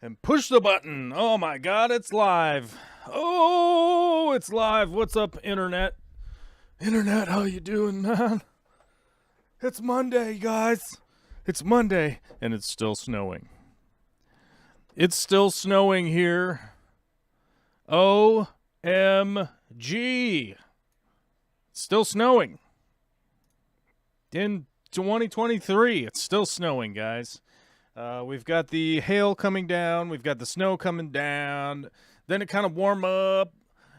And push the button. Oh my God, it's live. Oh, it's live. What's up, internet? Internet, how you doing, man? It's Monday, guys. It's Monday, and it's still snowing. It's still snowing here. OMG. It's still snowing. In 2023, it's still snowing, guys. We've got the hail coming down. We've got the snow coming down. Then it kind of warm up.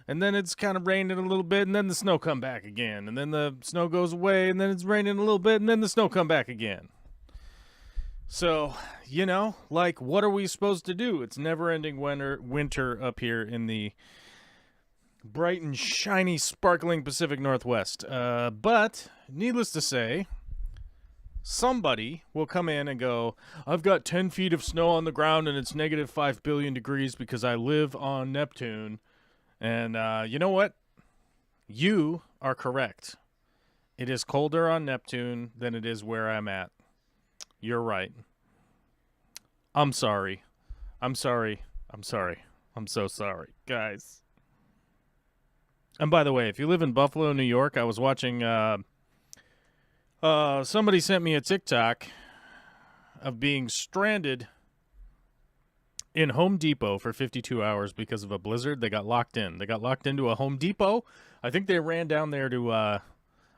And then it's kind of raining a little bit. And then the snow come back again. And then the snow goes away. And then it's raining a little bit. And then the snow come back again. So, you know, like, what are we supposed to do? It's never-ending winter up here in the bright and shiny, sparkling Pacific Northwest. But, needless to say, somebody will come in and go, I've got 10 feet of snow on the ground and it's negative 5 billion degrees because I live on Neptune. And you know what? You are correct. It is colder on Neptune than it is where I'm at. You're right. I'm sorry. I'm sorry. I'm sorry. I'm so sorry, guys. And by the way, if you live in Buffalo, New York, I was watching, somebody sent me a TikTok of being stranded in Home Depot for 52 hours because of a blizzard. They got locked in. They got locked into a Home Depot. I think they ran down there to, I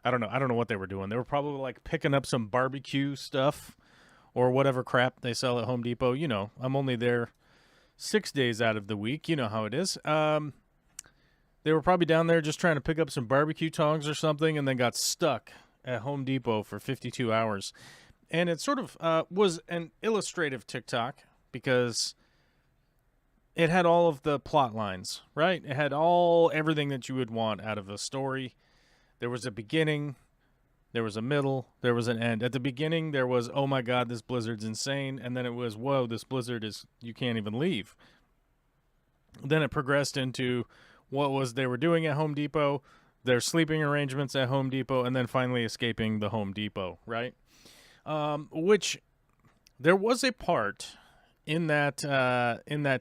don't know what they were doing. They were probably like picking up some barbecue stuff or whatever crap they sell at Home Depot. You know, I'm only there 6 days out of the week. You know how it is. They were probably down there just trying to pick up some barbecue tongs or something and then got stuck at Home Depot for 52 hours. And it sort of was an illustrative TikTok because it had all of the plot lines, right? It had everything that you would want out of a story. There was a beginning, there was a middle, there was an end. At the beginning, there was, oh my God, this blizzard's insane. And then it was, whoa, this blizzard is, you can't even leave. Then it progressed into what was they were doing at Home Depot, their sleeping arrangements at Home Depot, and then finally escaping the Home Depot, right? Which there was a part in that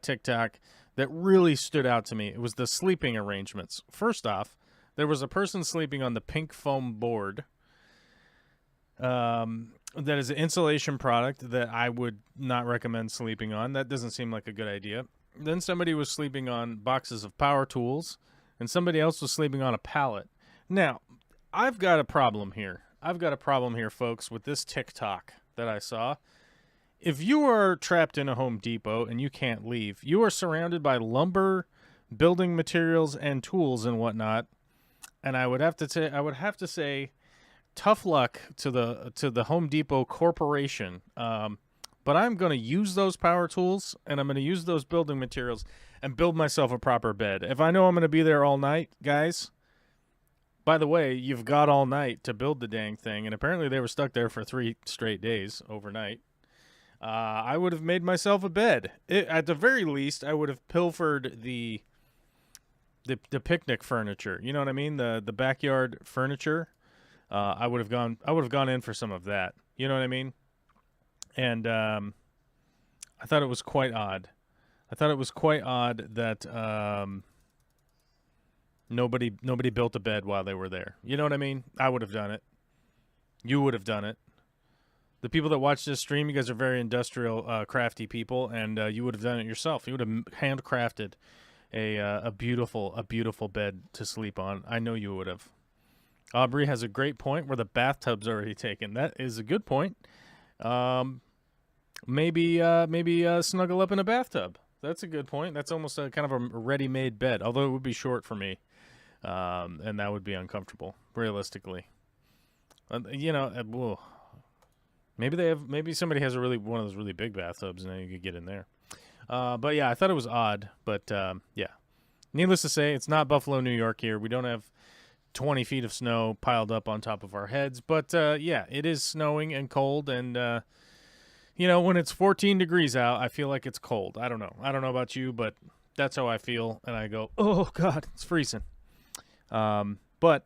TikTok that really stood out to me. It was the sleeping arrangements. First off, there was a person sleeping on the pink foam board. That is an insulation product that I would not recommend sleeping on. That doesn't seem like a good idea. Then somebody was sleeping on boxes of power tools, and somebody else was sleeping on a pallet. Now, I've got a problem here. Folks, with this TikTok that I saw. If you are trapped in a Home Depot and you can't leave, you are surrounded by lumber, building materials, and tools and whatnot. And I would have to say, tough luck to the Home Depot Corporation. But I'm going to use those power tools and I'm going to use those building materials and build myself a proper bed. If I know I'm going to be there all night, guys, by the way, you've got all night to build the dang thing. And apparently they were stuck there for 3 straight days overnight. I would have made myself a bed. At the very least, I would have pilfered the picnic furniture. You know what I mean? The backyard furniture. I would have gone in for some of that. You know what I mean? And I thought it was quite odd. That nobody built a bed while they were there. You know what I mean? I would have done it. You would have done it. The people that watch this stream, you guys are very industrial, crafty people, and you would have done it yourself. You would have handcrafted a beautiful bed to sleep on. I know you would have. Aubrey has a great point where the bathtub's already taken. That is a good point. Maybe snuggle up in a bathtub. That's a good point. That's almost a kind of a ready-made bed, although it would be short for me, and that would be uncomfortable, realistically. Maybe somebody has one of those really big bathtubs, and then you could get in there. But yeah, I thought it was odd. But yeah, needless to say, it's not Buffalo, New York here. We don't have 20 feet of snow piled up on top of our heads. But yeah, it is snowing and cold, and when it's 14 degrees out, I feel like it's cold. I don't know about you, but that's how I feel, and I go, oh God, it's freezing. But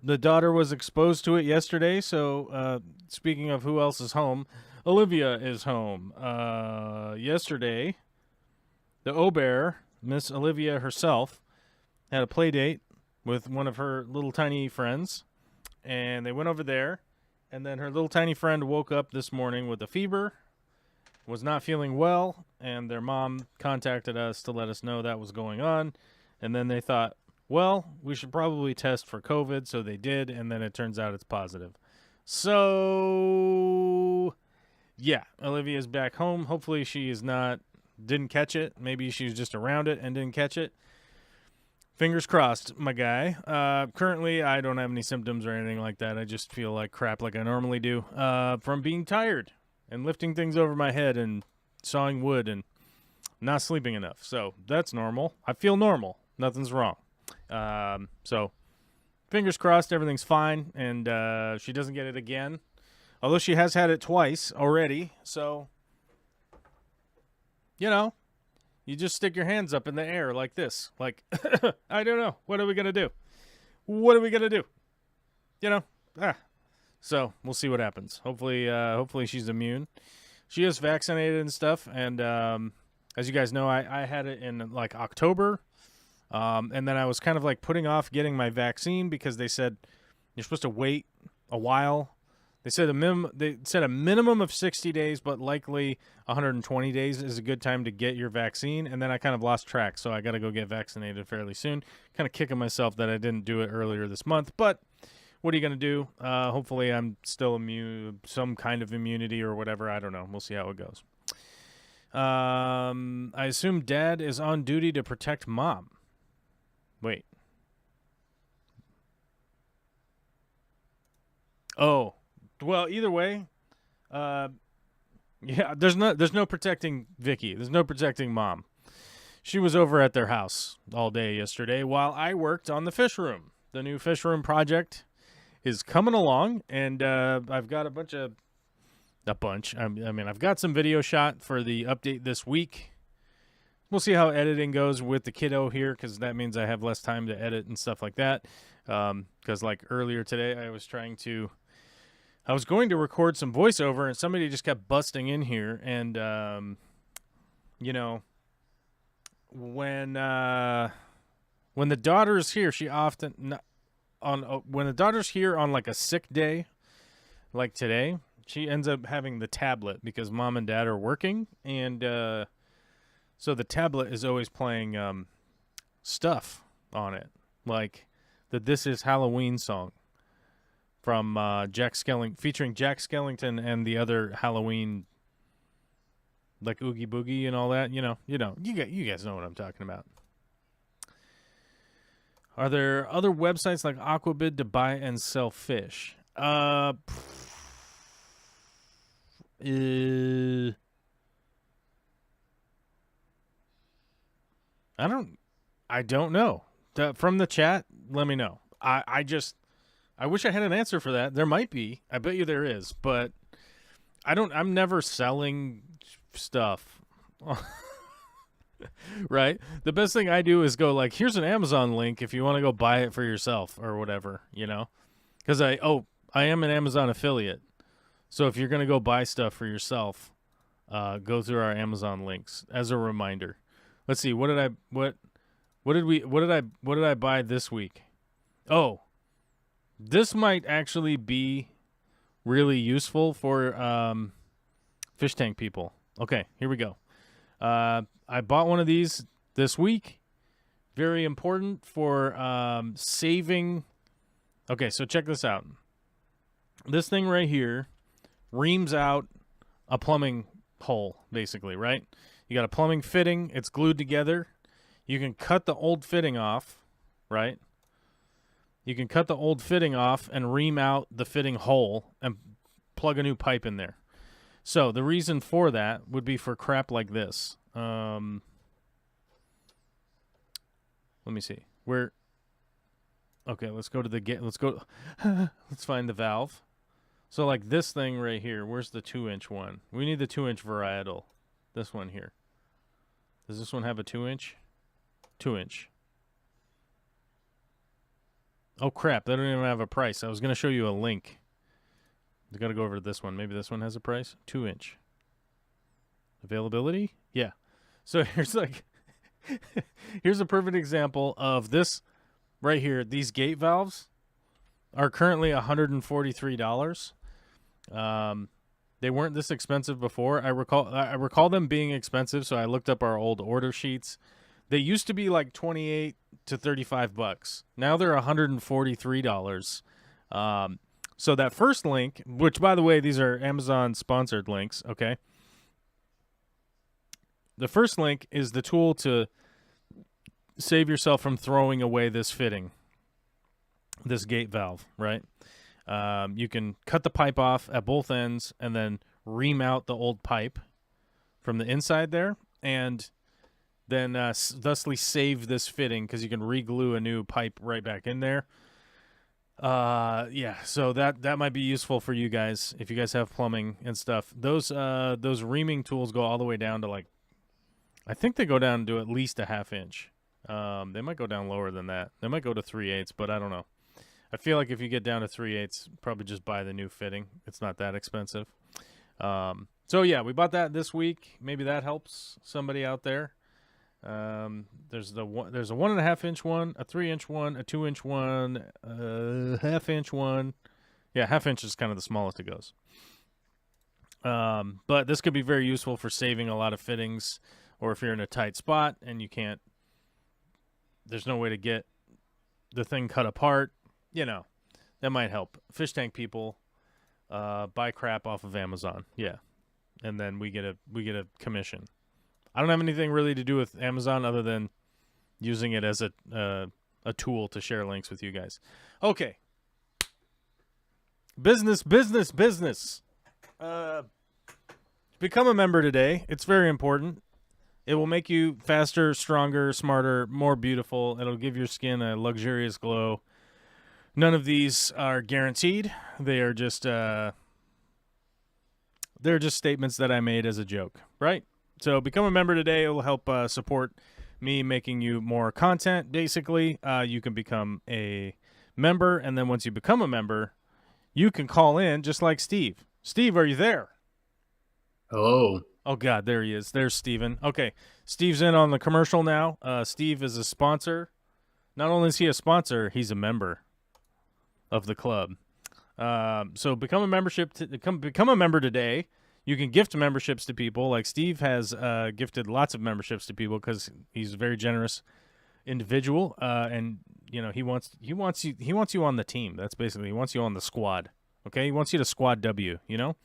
The daughter was exposed to it yesterday, so speaking of who else is home, Olivia is home. Yesterday, the Au-Bear, Miss Olivia herself, had a play date with one of her little tiny friends, and they went over there, and then her little tiny friend woke up this morning with a fever, was not feeling well, and their mom contacted us to let us know that was going on, and then they thought, well, we should probably test for COVID, so they did, and then it turns out it's positive. So, yeah, Olivia's back home. Hopefully she didn't catch it. Maybe she was just around it and didn't catch it. Fingers crossed, my guy. Currently, I don't have any symptoms or anything like that. I just feel like crap like I normally do from being tired and lifting things over my head and sawing wood and not sleeping enough. So that's normal. I feel normal. Nothing's wrong. So fingers crossed everything's fine and she doesn't get it again. Although she has had it twice already. So, you know, you just stick your hands up in the air like this. Like, I don't know. What are we going to do? What are we going to do? You know? So we'll see what happens. Hopefully she's immune. She is vaccinated and stuff. And as you guys know, I had it in like October. And then I was kind of like putting off getting my vaccine because they said you're supposed to wait a while. They said a minimum of 60 days, but likely 120 days is a good time to get your vaccine. And then I kind of lost track, so I got to go get vaccinated fairly soon. Kind of kicking myself that I didn't do it earlier this month, but what are you going to do? Hopefully I'm still immune, some kind of immunity or whatever. I don't know. We'll see how it goes. I assume Dad is on duty to protect Mom. Wait. Oh, well, either way, yeah, there's no protecting Vicky. There's no protecting Mom. She was over at their house all day yesterday while I worked on the fish room. The new fish room project is coming along, and I've got I've got some video shot for the update this week. We'll see how editing goes with the kiddo here, because that means I have less time to edit and stuff like that. Because like earlier today, I was going to record some voiceover, and somebody just kept busting in here. And, you know, when the daughter's here, when the daughter's here on like a sick day, like today, she ends up having the tablet because Mom and Dad are working. And so the tablet is always playing stuff on it, like the This Is Halloween song from featuring Jack Skellington and the other Halloween, like Oogie Boogie and all that. You guys know what I'm talking about. Are there other websites like Aquabid to buy and sell fish? I don't know. From the chat, let me know. I wish I had an answer for that. There might be. I bet you there is, but I'm never selling stuff. Right? The best thing I do is go like, here's an Amazon link if you want to go buy it for yourself or whatever, you know? Because I am an Amazon affiliate. So if you're going to go buy stuff for yourself, go through our Amazon links as a reminder. Let's see. What did I buy this week? Oh, this might actually be really useful for fish tank people. Okay, here we go. I bought one of these this week. Very important for saving. Okay, so check this out. This thing right here reams out a plumbing hole, basically, right? You got a plumbing fitting. It's glued together. You can cut the old fitting off, right? You can cut the old fitting off and ream out the fitting hole and plug a new pipe in there. So the reason for that would be for crap like this. Let me see. Okay, let's go to the let's find the valve. So like this thing right here, where's the 2-inch one? We need the 2-inch varietal. This one here. Does this one have a 2-inch? 2-inch. Oh, crap. They don't even have a price. I was going to show you a link. I got to go over to this one. Maybe this one has a price. 2-inch. Availability? Yeah. So here's like, here's a perfect example of this right here. These gate valves are currently $143. They weren't this expensive before. I recall them being expensive, so I looked up our old order sheets. They used to be like $28 to $35. Now they're $143. So that first link, which by the way, these are Amazon sponsored links, okay? The first link is the tool to save yourself from throwing away this fitting, this gate valve, right? You can cut the pipe off at both ends and then remount the old pipe from the inside there, and then thusly save this fitting because you can re-glue a new pipe right back in there. Yeah, so that might be useful for you guys if you guys have plumbing and stuff. Those reaming tools go all the way down to like, I think they go down to at least a 1/2 inch. They might go down lower than that. They might go to 3/8, but I don't know. I feel like if you get down to 3/8, probably just buy the new fitting. It's not that expensive. So yeah, we bought that this week. Maybe that helps somebody out there. There's a 1.5 inch one, a 3-inch one, a 2-inch one, a 1/2 inch one. Yeah, 1/2 inch is kind of the smallest it goes. But this could be very useful for saving a lot of fittings, or if you're in a tight spot and you can't, there's no way to get the thing cut apart, you know, that might help. Fish tank people, buy crap off of Amazon. Yeah. And then we get a commission. I don't have anything really to do with Amazon other than using it as a tool to share links with you guys. Okay. Business. Become a member today. It's very important. It will make you faster, stronger, smarter, more beautiful. It'll give your skin a luxurious glow. None of these are guaranteed. They are just they're just statements that I made as a joke, right? So become a member today. It will help support me making you more content. Basically, you can become a member, and then once you become a member, you can call in just like Steve. Steve, are you there? Hello. Oh, God, there he is. There's Steven. Okay, Steve's in on the commercial now. Steve is a sponsor. Not only is he a sponsor, he's a member of the club. So become a member today. You can gift memberships to people. Like Steve has gifted lots of memberships to people because he's a very generous individual, and you know he wants you on the team. That's basically, he wants you on the squad. Okay, he wants you to squad W. You know.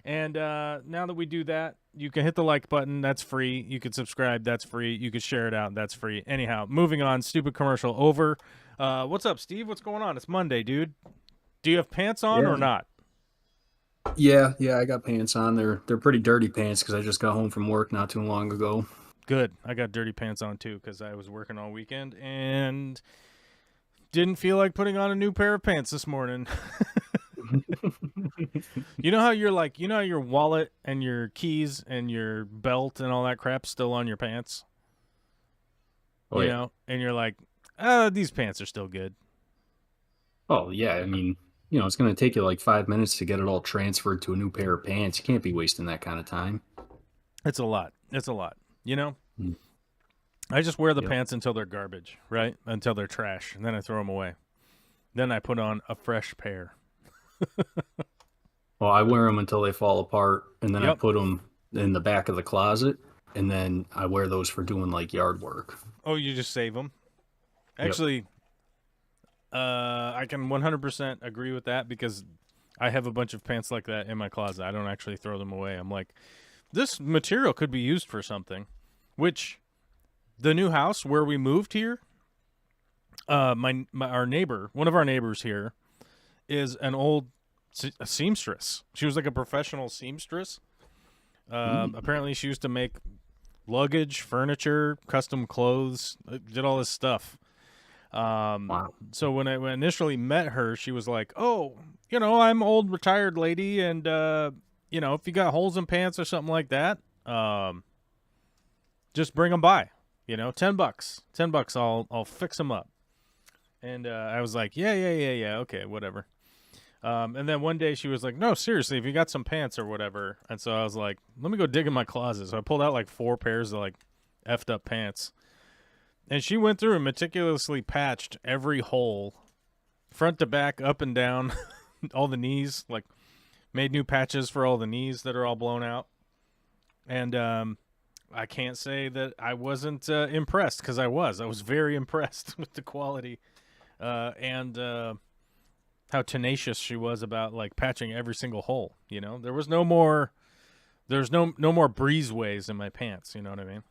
And now that we do that, you can hit the like button. That's free. You can subscribe. That's free. You can share it out. That's free. Anyhow, moving on. Stupid commercial over. What's up, Steve? What's going on? It's Monday, dude. Do you have pants on or not? Yeah, I got pants on. They're pretty dirty pants because I just got home from work not too long ago. Good. I got dirty pants on too because I was working all weekend and didn't feel like putting on a new pair of pants this morning. You know how you're like, you know how your wallet and your keys and your belt and all that crap's still on your pants? Oh, you yeah. know, and you're like, these pants are still good. Oh, yeah. I mean, it's going to take you like 5 minutes to get it all transferred to a new pair of pants. You can't be wasting that kind of time. It's a lot. You know? Mm. I just wear the pants until they're garbage, right? Until they're trash, and then I throw them away. Then I put on a fresh pair. Well, I wear them until they fall apart, and then I put them in the back of the closet, and then I wear those for doing like yard work. Oh, you just save them? Actually, I can 100% agree with that because I have a bunch of pants like that in my closet. I don't actually throw them away. I'm like, this material could be used for something, which the new house where we moved here, our neighbor, one of our neighbors here, is an old seamstress. She was like a professional seamstress. Apparently she used to make luggage, furniture, custom clothes, did all this stuff. Wow. So when I initially met her, she was like, oh, I'm old retired lady. And, if you got holes in pants or something like that, just bring them by, $10, I'll fix them up. And I was like, yeah, okay, whatever. And then one day she was like, no, seriously, if you got some pants or whatever. And so I was like, let me go dig in my closet. So I pulled out like 4 pairs of like effed up pants. And she went through and meticulously patched every hole, front to back, up and down, all the knees, like made new patches for all the knees that are all blown out. And I can't say that I wasn't impressed, because I was very impressed with the quality and how tenacious she was about like patching every single hole. You know, there's no more breezeways in my pants. You know what I mean?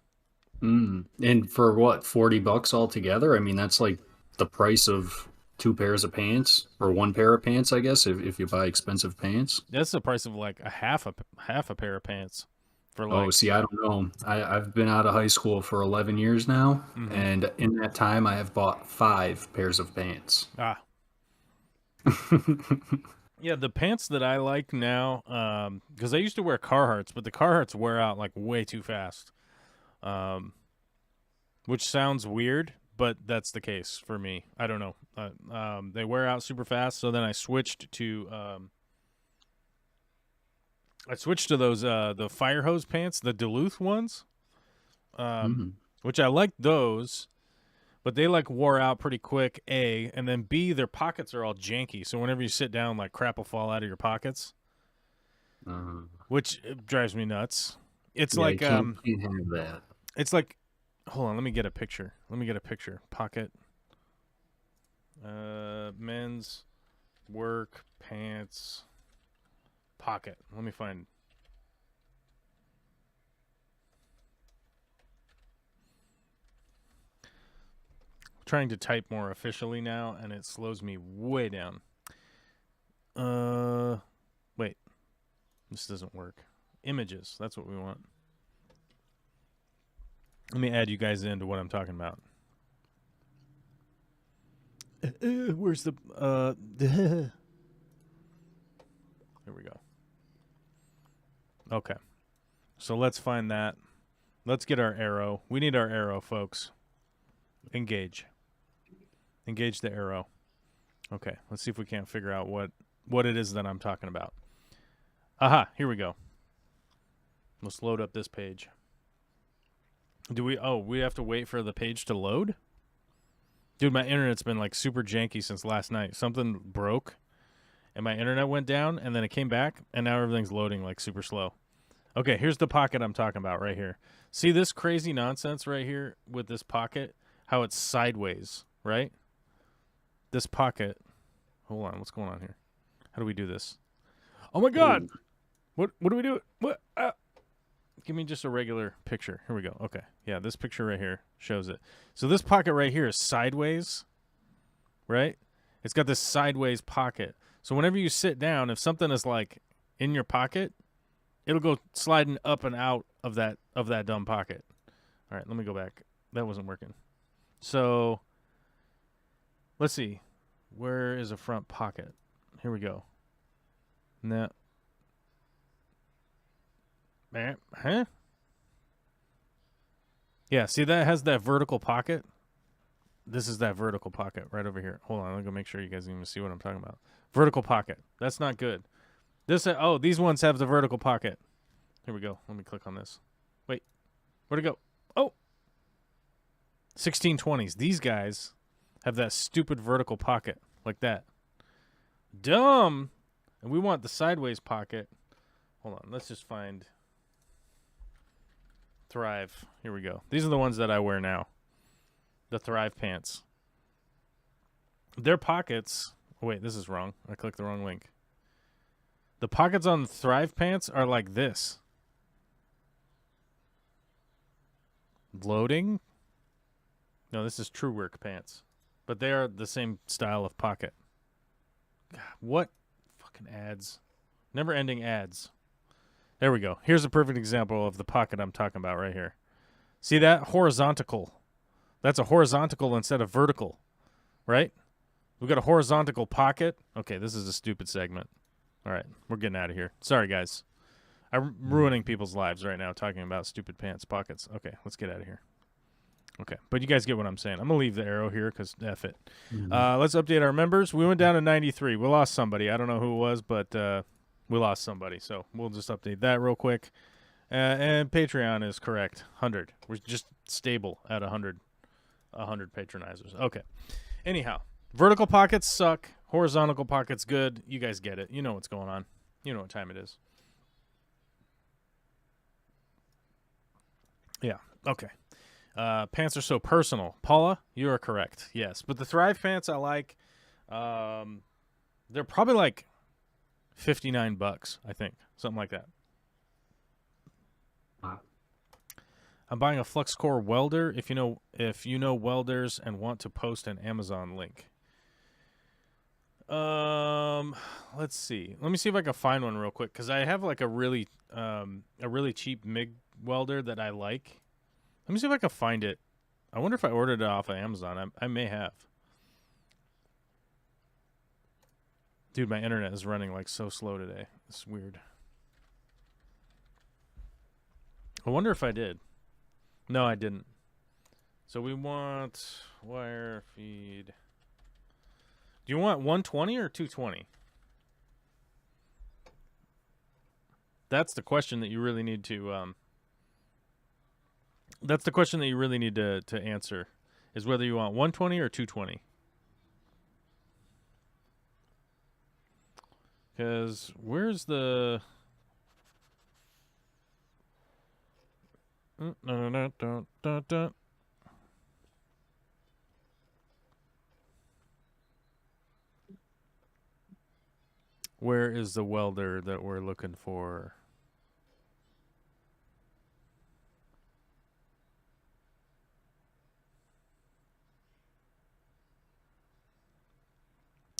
And for what, $40 altogether? I mean, that's like the price of 2 pairs of pants, or 1 pair of pants, I guess, if you buy expensive pants. That's the price of like a half a pair of pants for Oh, like. see, I don't know. I've been out of high school for 11 years now, Mhm. and in that time, I have bought 5 pairs of pants. Ah, yeah, the pants that I like now, because I used to wear Carhartts, but the Carhartts wear out like way too fast, um, which sounds weird, but that's the case for me. I don't know. They wear out super fast, so then I switched to those the fire hose pants, the Duluth ones, um, Mm. which I liked those, but they like wore out pretty quick. A, and then B, their pockets are all janky, so whenever you sit down, like crap will fall out of your pockets, Uh, which drives me nuts. It's yeah, you like can't have that. it's like, hold on, let me get a picture. Pocket, men's work pants pocket. Let me find. Trying to type more officially now, and it slows me way down. Wait, this doesn't work. Images, that's what we want. Let me add you guys into what I'm talking about. Where's the Here we go. Okay, so let's find that. Let's get our arrow. We need our arrow, folks. Engage the arrow. Okay, let's see if we can't figure out what it is that I'm talking about. Aha, here we go. Let's load up this page. We have to wait for the page to load? Dude, my internet's been like super janky since last night. Something broke and my internet went down, and then it came back, and now everything's loading like super slow. Okay, here's the pocket I'm talking about right here. See this crazy nonsense right here with this pocket? How it's sideways, right? This pocket. Hold on, what's going on here? How do we do this? Oh my god! What do we do? What? Give me just a regular picture. Here we go. Okay. Yeah, this picture right here shows it. So this pocket right here is sideways, right? It's got this sideways pocket. So whenever you sit down, if something is like in your pocket, it'll go sliding up and out of that dumb pocket. All right, let me go back. That wasn't working. So let's see. Where is a front pocket? Here we go. Now, huh? Yeah, see that has that vertical pocket? This is that vertical pocket right over here. Hold on, let me go make sure you guys even see what I'm talking about. Vertical pocket. That's not good. These ones have the vertical pocket. Here we go. Let me click on this. Wait. Where'd it go? Oh. 1620s. These guys have that stupid vertical pocket like that. Dumb. And we want the sideways pocket. Hold on. Let's just find Thrive. Here we go. These are the ones that I wear now. The Thrive pants. Their pockets. Wait, this is wrong. I clicked the wrong link. The pockets on the Thrive pants are like this. Loading? No, this is True Work pants. But they are the same style of pocket. God, what fucking ads? Never ending ads. There we go. Here's a perfect example of the pocket I'm talking about right here. See that? Horizontal. That's a horizontal instead of vertical. Right? We got a horizontal pocket. Okay, this is a stupid segment. All right, we're getting out of here. Sorry, guys. I'm ruining people's lives right now talking about stupid pants pockets. Okay, let's get out of here. Okay, but you guys get what I'm saying. I'm going to leave the arrow here because F it. Mhm. Let's update our members. We went down to 93. We lost somebody. I don't know who it was, but we lost somebody. So we'll just update that real quick. And Patreon is correct. 100. We're just stable at 100 patronizers. Okay. Anyhow, vertical pockets suck. Horizontal pockets good. You guys get it. You know what's going on. You know what time it is. Yeah. Okay. Pants are so personal. Paula, you are correct. Yes, but the Thrive pants I like. They're probably like $59, I think, something like that. Wow. I'm buying a FluxCore welder. If you know welders and want to post an Amazon link. Let's see. Let me see if I can find one real quick because I have like a really cheap MIG welder that I like. Let me see if I can find it. I wonder if I ordered it off of Amazon. I may have. Dude, my internet is running like so slow today. It's weird. I wonder if I did. No, I didn't. So we want wire feed. Do you want 120 or 220? That's the question that you really need to That's the question that you really need to answer, is whether you want 120 or 220. Because where's the... Where is the welder that we're looking for?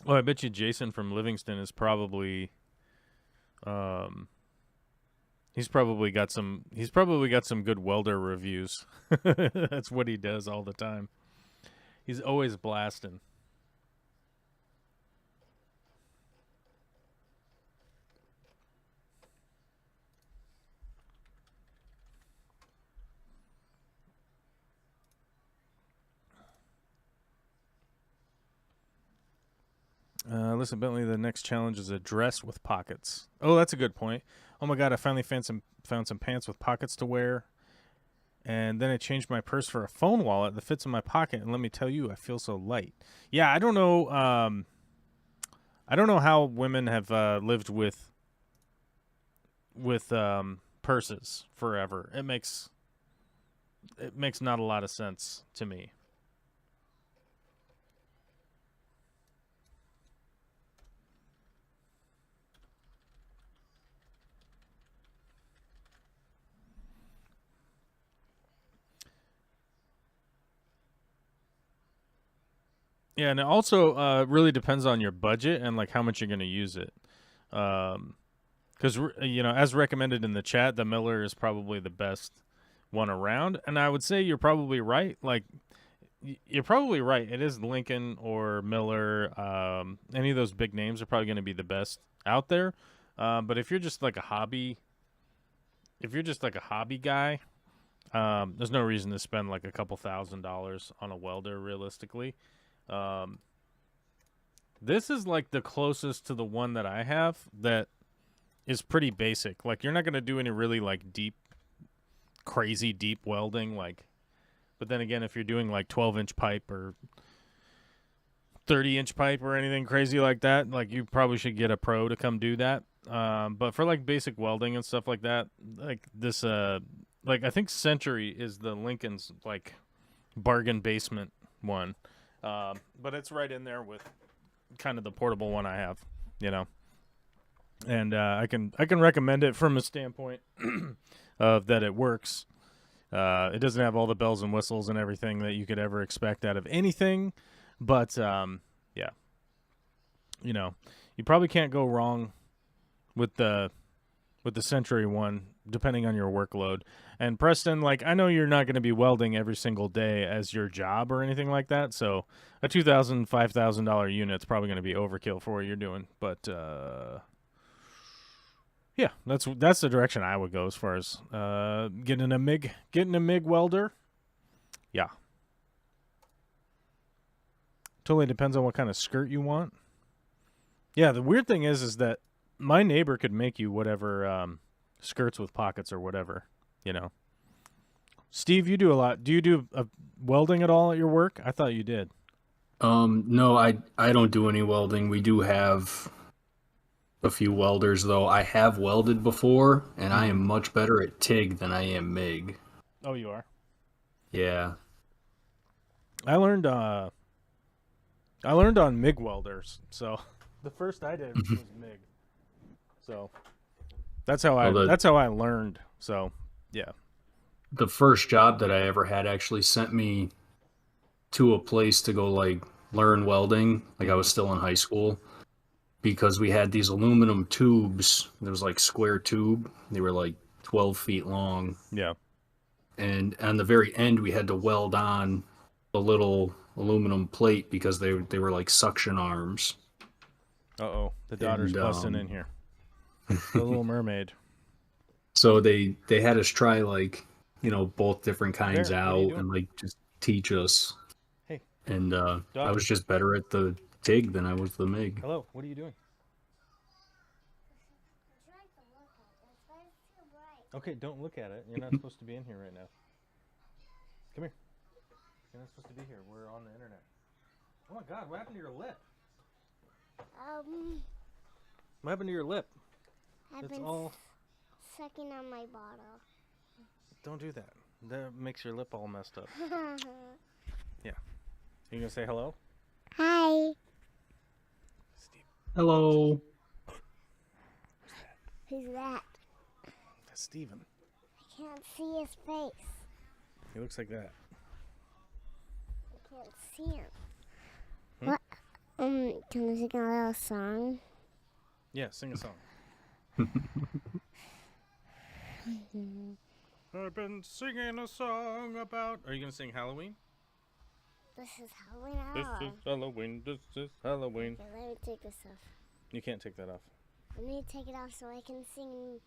Oh, I bet you Jason from Livingston is probably, he's probably got some good welder reviews. That's what he does all the time. He's always blasting. Listen, Bentley, the next challenge is a dress with pockets. Oh, that's a good point. Oh my God, I finally found some pants with pockets to wear. And then I changed my purse for a phone wallet that fits in my pocket. And let me tell you, I feel so light. Yeah, I don't know. I don't know how women have lived with purses forever. It makes not a lot of sense to me. Yeah, and it also really depends on your budget and like how much you're going to use it. Because as recommended in the chat, the Miller is probably the best one around, and I would say you're probably right. Like, you're probably right. It is Lincoln or Miller. Any of those big names are probably going to be the best out there. But if you're just like a hobby guy, there's no reason to spend like a couple $1,000s on a welder realistically. This is like the closest to the one that I have that is pretty basic. Like, you're not going to do any really like deep, crazy deep welding. Like, but then again, if you're doing like 12-inch pipe or 30-inch pipe or anything crazy like that, like, you probably should get a pro to come do that. But for like basic welding and stuff like that, like this, like I think Century is the Lincoln's like bargain basement one. But it's right in there with kind of the portable one I have, and I can recommend it from a standpoint of that it works. It doesn't have all the bells and whistles and everything that you could ever expect out of anything, but yeah, you probably can't go wrong with the Century one, depending on your workload. And Preston, like, I know you're not going to be welding every single day as your job or anything like that, so a $2,000, $5,000 unit's probably going to be overkill for what you're doing. But yeah, that's the direction I would go as far as getting a MIG welder. Yeah, Totally depends on what kind of skirt you want. Yeah, the weird thing is that my neighbor could make you whatever skirts with pockets or whatever, you know. Steve, you do a lot. Do you do welding at all at your work? I thought you did. No, I don't do any welding. We do have a few welders though. I have welded before, and I am much better at TIG than I am MIG. Oh, you are? Yeah. I learned on MIG welders. So the first I did was MIG. So that's how I learned. So, yeah. The first job that I ever had actually sent me to a place to go like learn welding. Like I was still in high school, because we had these aluminum tubes. There was like square tube. They were like 12 feet long. Yeah. And on the very end, we had to weld on a little aluminum plate because they were like suction arms. Uh-oh. The daughter's busting in here. The Little Mermaid. So they had us try like, you know, both different kinds out and like just teach us. Hey. And I was just better at the TIG than I was the MIG. Hello, what are you doing? Okay, don't look at it. You're not supposed to be in here right now. Come here. You're not supposed to be here. We're on the internet. Oh my God, what happened to your lip? What happened to your lip? I've It's been all... sucking on my bottle. Don't do that. That makes your lip all messed up. Yeah. You gonna say hello? Hi. Steve. Hello. Who's that? That's Steven. I can't see his face. He looks like that. I can't see him. What? Can I sing a little song? Yeah, sing a song. I've been singing a song about... Are you gonna sing Halloween? This is Halloween. This is Halloween. This is Halloween. Okay, let me take this off. You can't take that off. Let me take it off so I can sing.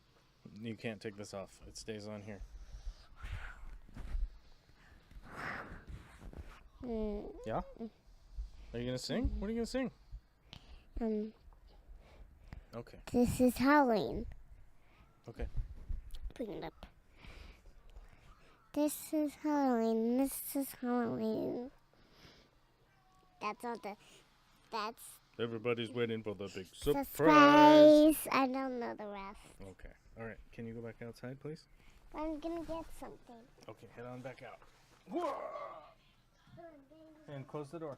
You can't take this off. It stays on here. Yeah? Are you gonna sing? What are you gonna sing? Okay. This is Halloween. Okay. Bring it up. This is Halloween. This is Halloween. That's all the. That's. Everybody's waiting for the big surprise. Surprise! I don't know the rest. Okay. All right. Can you go back outside, please? I'm gonna get something. Okay. Head on back out. Whoa! And close the door.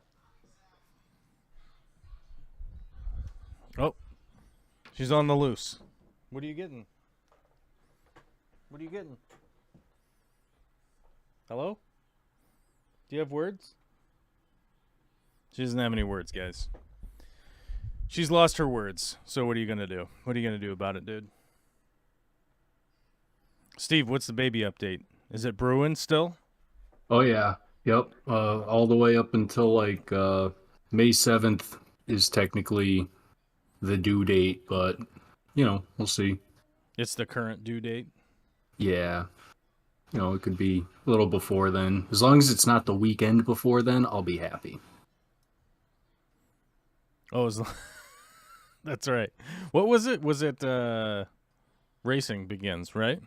Oh. She's on the loose. What are you getting? What are you getting? Hello? Do you have words? She doesn't have any words, guys. She's lost her words. So what are you going to do? What are you going to do about it, dude? Steve, what's the baby update? Is it brewing still? Oh yeah. Yep. All the way up until like May 7th is technically the due date, but you know, we'll see. It's the current due date? Yeah. You know, it could be a little before then. As long as it's not the weekend before then, I'll be happy. Oh, that's right. What was it? Was it Racing Begins, right?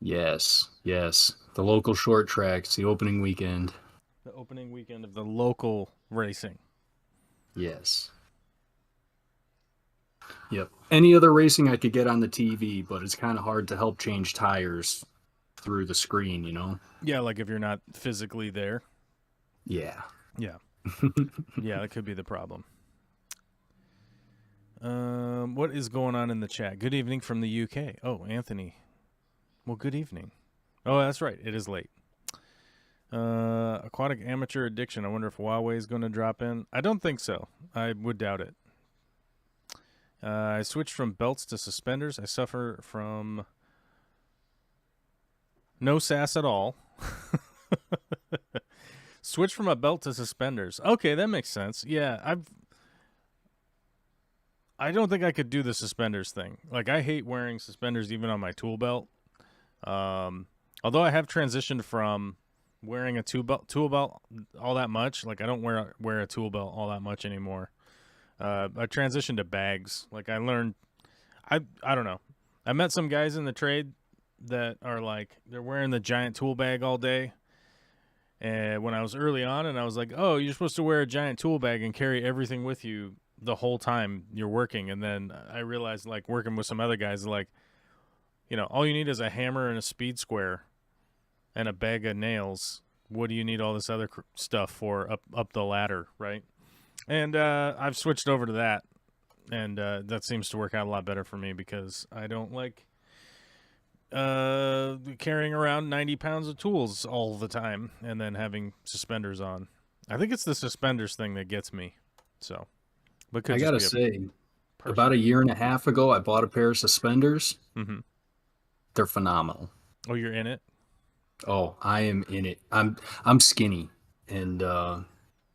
Yes. Yes. The local short tracks, the opening weekend. The opening weekend of the local racing. Yes. Yep. Any other racing I could get on the TV, but it's kind of hard to help change tires through the screen, you know? Yeah, like if you're not physically there. Yeah. Yeah. Yeah, that could be the problem. What is going on in the chat? Good evening from the UK. Oh, Anthony. Well, good evening. Oh, that's right. It is late. Aquatic amateur addiction. I wonder if Huawei is going to drop in. I don't think so. I would doubt it. I switched from belts to suspenders. I suffer from no sass at all. Switch from a belt to suspenders. Okay, that makes sense. Yeah, I don't think I could do the suspenders thing. Like, I hate wearing suspenders even on my tool belt. Although I have transitioned from wearing a tool belt all that much. Like I don't wear a tool belt all that much anymore. I transitioned to bags. Like I learned, I don't know. I met some guys in the trade that are like they're wearing the giant tool bag all day. And when I was early on, and I was like, oh, you're supposed to wear a giant tool bag and carry everything with you the whole time you're working. And then I realized, like working with some other guys, like, you know, all you need is a hammer and a speed square and a bag of nails. What do you need all this other stuff for up the ladder, right? And I've switched over to that, and that seems to work out a lot better for me because I don't like carrying around 90 pounds of tools all the time and then having suspenders on. I think it's the suspenders thing that gets me. So, but I gotta say, about personal. a year and a half ago, I bought a pair of suspenders. Mm-hmm. They're phenomenal. Oh, you're in it? Oh, I am in it. I'm skinny, and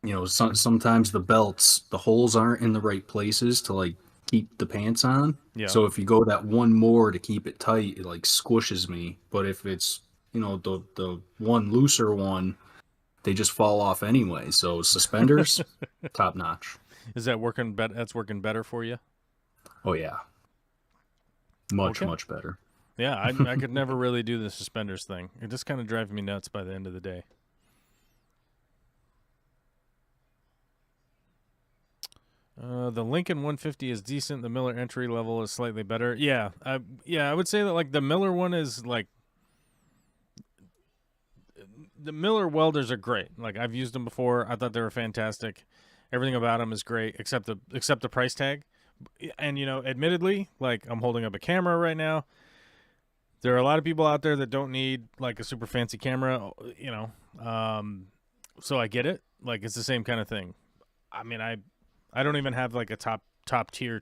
you know, sometimes the belts, the holes aren't in the right places to like keep the pants on. Yeah. So if you go that one more to keep it tight, it like squishes me. But if it's, you know, the one looser one, they just fall off anyway. So suspenders, top notch. Is that working better? That's working better for you? Oh yeah, much Okay. much better. Yeah, I could never really do the suspenders thing. It just kind of drives me nuts by the end of the day. The Lincoln 150 is decent. The Miller entry level is slightly better. Yeah, I would say that like the Miller one is like the Miller welders are great. Like I've used them before. I thought they were fantastic. Everything about them is great except the price tag. And you know, admittedly, like I'm holding up a camera right now. There are a lot of people out there that don't need like a super fancy camera, you know. So I get it. Like it's the same kind of thing. I mean, I don't even have like a top tier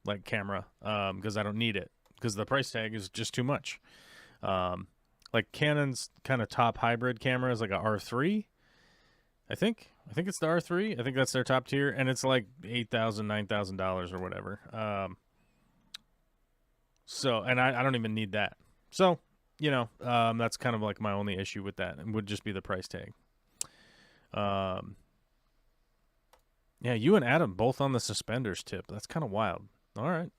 like camera because I don't need it because the price tag is just too much. Like Canon's kind of top hybrid camera is like a R3, I think it's the R3. I think that's their top tier, and it's like $8,000, $9,000 or whatever. So, and I don't even need that. So, you know, that's kind of like my only issue with that. It would just be the price tag. Yeah, you and Adam both on the suspenders tip. That's kind of wild. All right.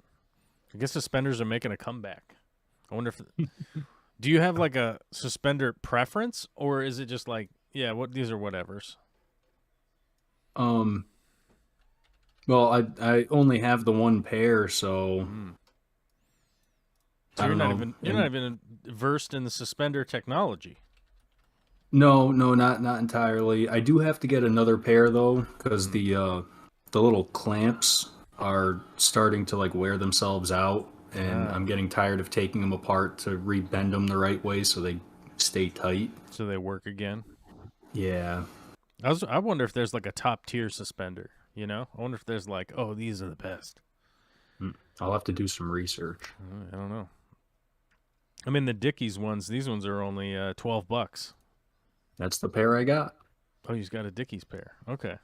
I guess suspenders are making a comeback. I wonder if... Do you have like a suspender preference, or is it just like, yeah, these are whatevers? Well, I only have the one pair, so So I you're don't know. not even versed in the suspender technology. No, not entirely. I do have to get another pair though, because the little clamps are starting to like wear themselves out, and I'm getting tired of taking them apart to rebend them the right way so they stay tight. So they work again. Yeah. I wonder if there's like a top tier suspender. You know, I wonder if there's like, oh, these are the best. I'll have to do some research. I don't know. I mean, the Dickies ones. These ones are only $12. That's the pair I got. Oh, you've got a Dickies pair. Okay.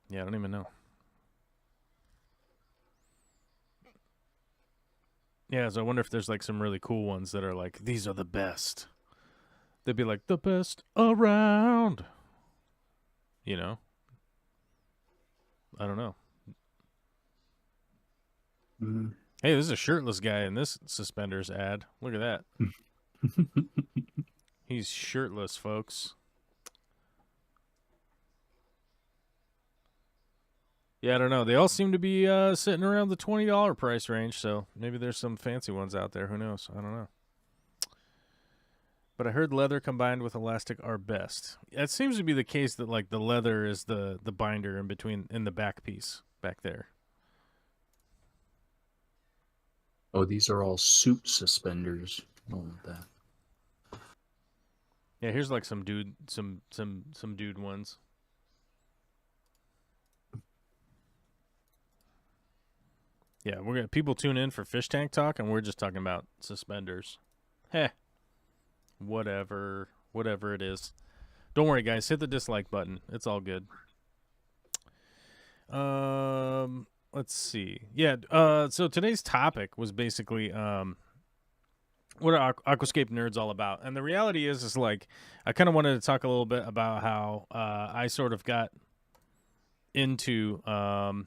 Yeah, I don't even know. Yeah, so I wonder if there's like some really cool ones that are like, these are the best. They'd be like, the best around. You know? I don't know. Hey, this is a shirtless guy in this suspenders ad. Look at that. He's shirtless, folks. Yeah, I don't know. They all seem to be sitting around the $20 price range, so maybe there's some fancy ones out there. Who knows? I don't know. But I heard leather combined with elastic are best. It seems to be the case that like the leather is the binder in the back piece back there. Oh, these are all suit suspenders. I don't want that. Yeah, here's like some dude ones. Yeah, we're gonna people tune in for fish tank talk, and we're just talking about suspenders. Heh. Whatever it is. Don't worry, guys. Hit the dislike button. It's all good. Let's see. Yeah. So today's topic was basically what are Aquascape nerds all about? And the reality is like, I kind of wanted to talk a little bit about how I sort of got into the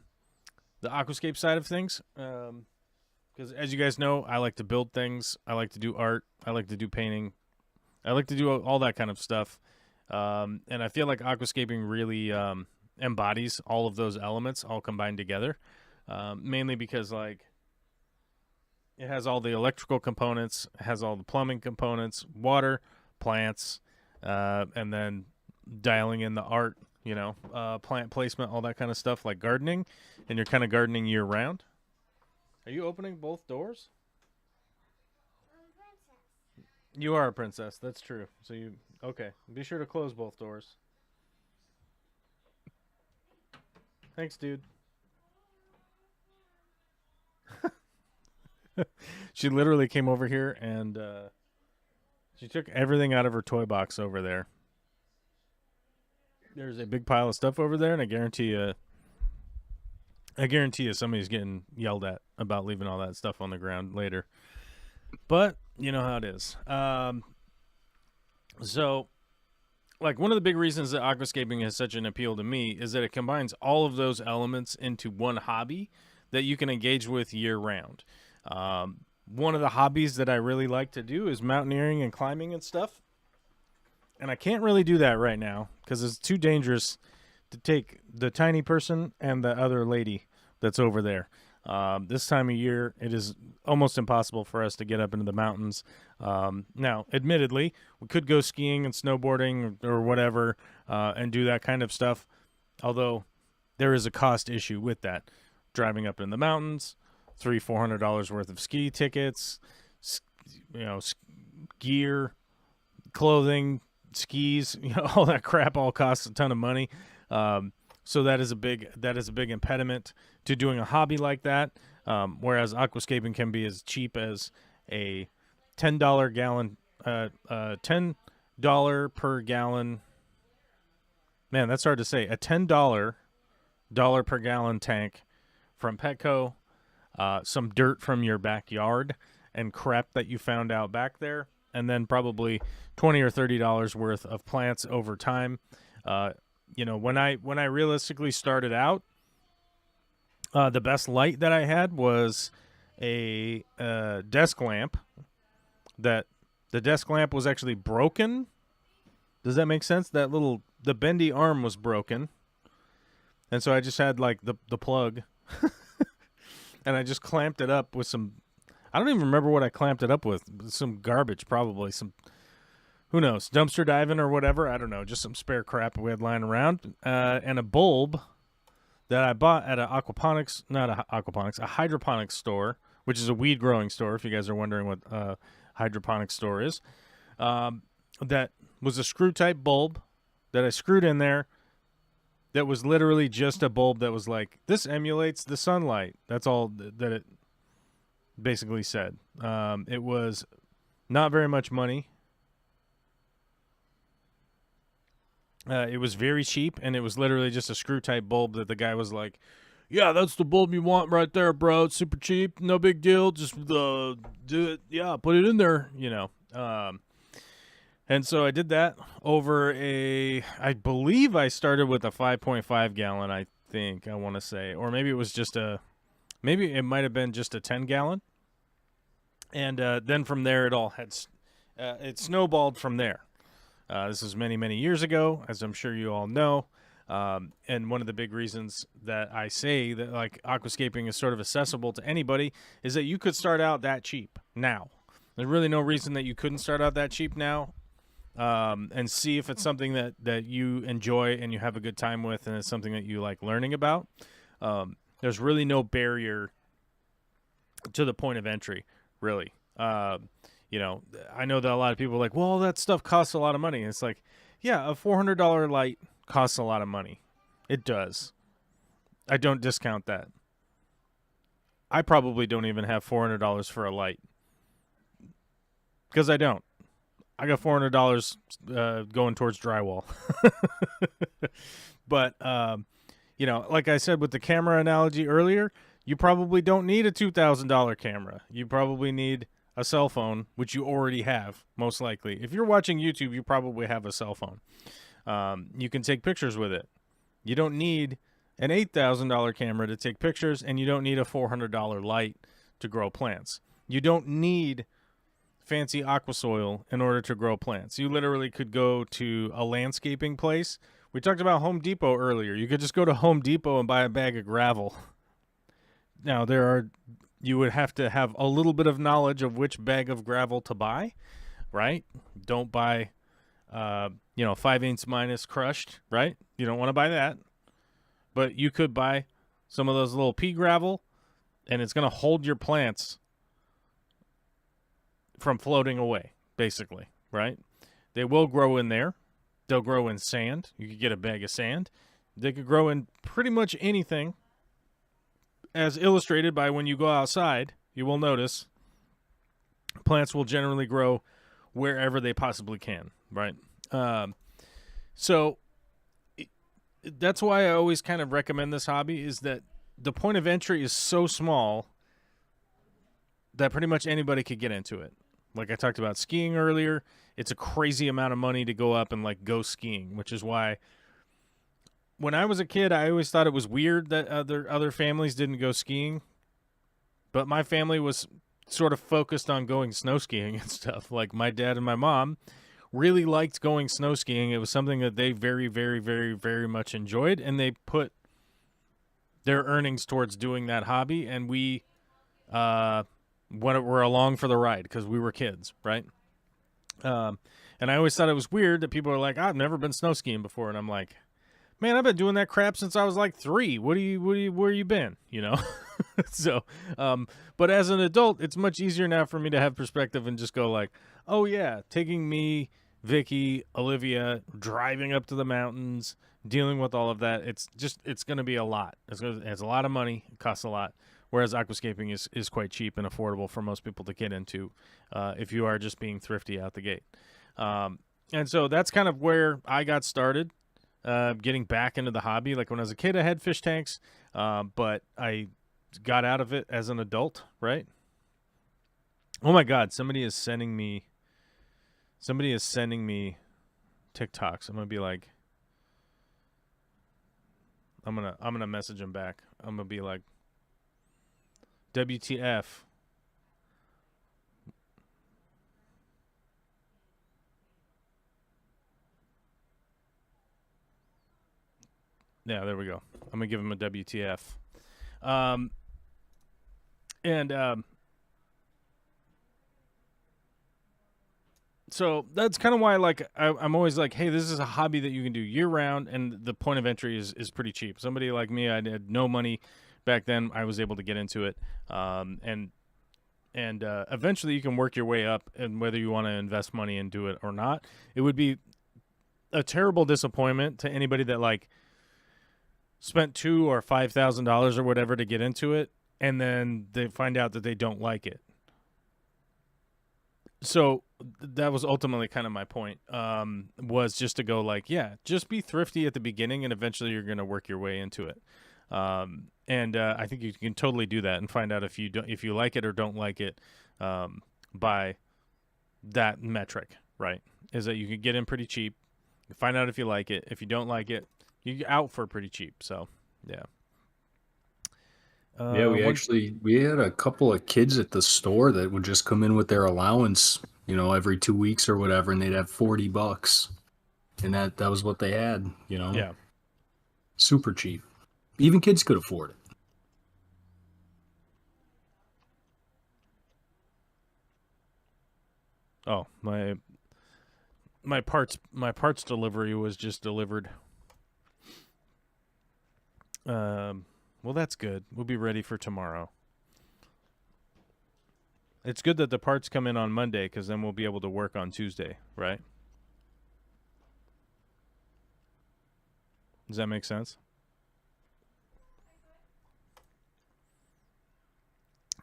Aquascape side of things. Because as you guys know, I like to build things. I like to do art. I like to do painting. I like to do all that kind of stuff. And I feel like aquascaping really embodies all of those elements all combined together. Mainly because like it has all the electrical components, it has all the plumbing components, water, plants, and then dialing in the art, plant placement, all that kind of stuff like gardening. And you're kind of gardening year round. Are you opening both doors? You are a princess. That's true. So okay. Be sure to close both doors. Thanks, dude. She literally came over here and she took everything out of her toy box over there. There's a big pile of stuff over there, and I guarantee you somebody's getting yelled at about leaving all that stuff on the ground later. But you know how it is. So, like, one of the big reasons that aquascaping has such an appeal to me is that it combines all of those elements into one hobby that you can engage with year round. One of the hobbies that I really like to do is mountaineering and climbing and stuff. And I can't really do that right now because it's too dangerous to take the tiny person and the other lady that's over there. This time of year, it is almost impossible for us to get up into the mountains. Now, admittedly, we could go skiing and snowboarding or whatever and do that kind of stuff, although there is a cost issue with that. Driving up in the mountains, $300-$400 worth of ski tickets, gear, clothing, skis, all that crap all costs a ton of money. So that is a big impediment to doing a hobby like that. Whereas aquascaping can be as cheap as a $10 gallon, $10 per gallon. Man, that's hard to say. A $10 per gallon tank from Petco, some dirt from your backyard, and crap that you found out back there, and then probably $20 or $30 worth of plants over time. When I realistically started out, the best light that I had was a desk lamp. That the desk lamp was actually broken. Does that make sense? The bendy arm was broken, and so I just had like the plug, and I just clamped it up with some. I don't even remember what I clamped it up with. Some garbage, probably some. Who knows? Dumpster diving or whatever. I don't know. Just some spare crap we had lying around. And a bulb that I bought at a hydroponics store, which is a weed growing store, if you guys are wondering what a hydroponics store is. That was a screw type bulb that I screwed in there. That was literally just a bulb that was like, this emulates the sunlight. That's all that it basically said. It was not very much money. It was very cheap, and it was literally just a screw-type bulb that the guy was like, yeah, that's the bulb you want right there, bro. It's super cheap. No big deal. Just do it. Yeah, put it in there, And so I did that over I believe I started with a 5.5 gallon, I think, I want to say. Or maybe it was maybe it might have been just a 10 gallon. And then from there, it snowballed from there. This is many, many years ago, as I'm sure you all know. And one of the big reasons that I say that like aquascaping is sort of accessible to anybody is that you could start out that cheap now. There's really no reason that you couldn't start out that cheap now, and see if it's something that you enjoy and you have a good time with, and it's something that you like learning about. There's really no barrier to the point of entry, really. I know that a lot of people are like, well, that stuff costs a lot of money. And it's like, yeah, a $400 light costs a lot of money. It does. I don't discount that. I probably don't even have $400 for a light. Because I don't. I got $400 going towards drywall. But, like I said with the camera analogy earlier, you probably don't need a $2,000 camera. You probably need a cell phone, which you already have, most likely. If you're watching YouTube, you probably have a cell phone. You can take pictures with it. You don't need an $8,000 camera to take pictures, and you don't need a $400 light to grow plants. You don't need fancy aqua soil in order to grow plants. You literally could go to a landscaping place. We talked about Home Depot earlier. You could just go to Home Depot and buy a bag of gravel. Now, you would have to have a little bit of knowledge of which bag of gravel to buy, right? Don't buy, 5/8 minus crushed, right? You don't want to buy that. But you could buy some of those little pea gravel, and it's going to hold your plants from floating away, basically, right? They will grow in there. They'll grow in sand. You could get a bag of sand. They could grow in pretty much anything. As illustrated by when you go outside, you will notice plants will generally grow wherever they possibly can, right? So that's why I always kind of recommend this hobby, is that the point of entry is so small that pretty much anybody could get into it. Like I talked about skiing earlier, it's a crazy amount of money to go up and like go skiing, which is why when I was a kid, I always thought it was weird that other families didn't go skiing. But my family was sort of focused on going snow skiing and stuff. Like my dad and my mom really liked going snow skiing. It was something that they very, very, very, very much enjoyed, and they put their earnings towards doing that hobby. And we were along for the ride because we were kids, right? And I always thought it was weird that people are like, I've never been snow skiing before, and I'm like, man, I've been doing that crap since I was like 3. Where you been? You know? So, but as an adult, it's much easier now for me to have perspective and just go like, oh yeah, taking me, Vicky, Olivia, driving up to the mountains, dealing with all of that. It's going to be a lot. It's a lot of money. It costs a lot. Whereas aquascaping is quite cheap and affordable for most people to get into, if you are just being thrifty out the gate. And so that's kind of where I got started. Getting back into the hobby. Like when I was a kid, I had fish tanks, but I got out of it as an adult, right? Oh my God, somebody is sending me TikToks. I'm gonna be like, I'm gonna message him back. I'm gonna be like, WTF. Yeah, there we go. I'm going to give him a WTF. So that's kind of why I'm always like, hey, this is a hobby that you can do year-round, and the point of entry is pretty cheap. Somebody like me, I had no money back then. I was able to get into it. And eventually you can work your way up, and whether you want to invest money and do it or not. It would be a terrible disappointment to anybody that spent $2,000 or $5,000 or whatever to get into it, and then they find out that they don't like it. So that was ultimately kind of my point, was just to go like, yeah, just be thrifty at the beginning, and eventually you're going to work your way into it. I think you can totally do that and find out if you like it or don't like it, by that metric, right? Is that you can get in pretty cheap, you find out if you like it. If you don't like it, you get out for pretty cheap. So, yeah. We had a couple of kids at the store that would just come in with their allowance, every 2 weeks or whatever, and they'd have $40, and that was what they had, Yeah. Super cheap. Even kids could afford it. Oh, my parts delivery was just delivered. Well, that's good. We'll be ready for tomorrow. It's good that the parts come in on Monday, because then we'll be able to work on Tuesday, right? Does that make sense?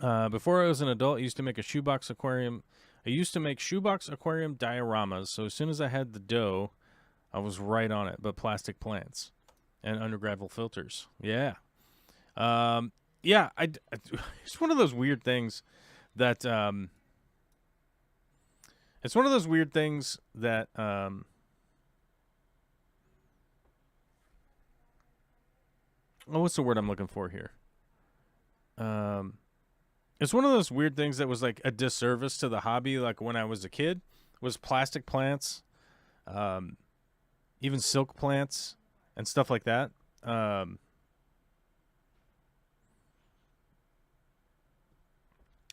Before I was an adult, I used to make shoebox aquarium dioramas. So as soon as I had the dough, I was right on it. But plastic plants and under gravel filters. Yeah. It's one of those weird things that It's one of those weird things that what's the word I'm looking for here? It's one of those weird things that was like a disservice to the hobby. Like when I was a kid, was plastic plants, even silk plants and stuff like that.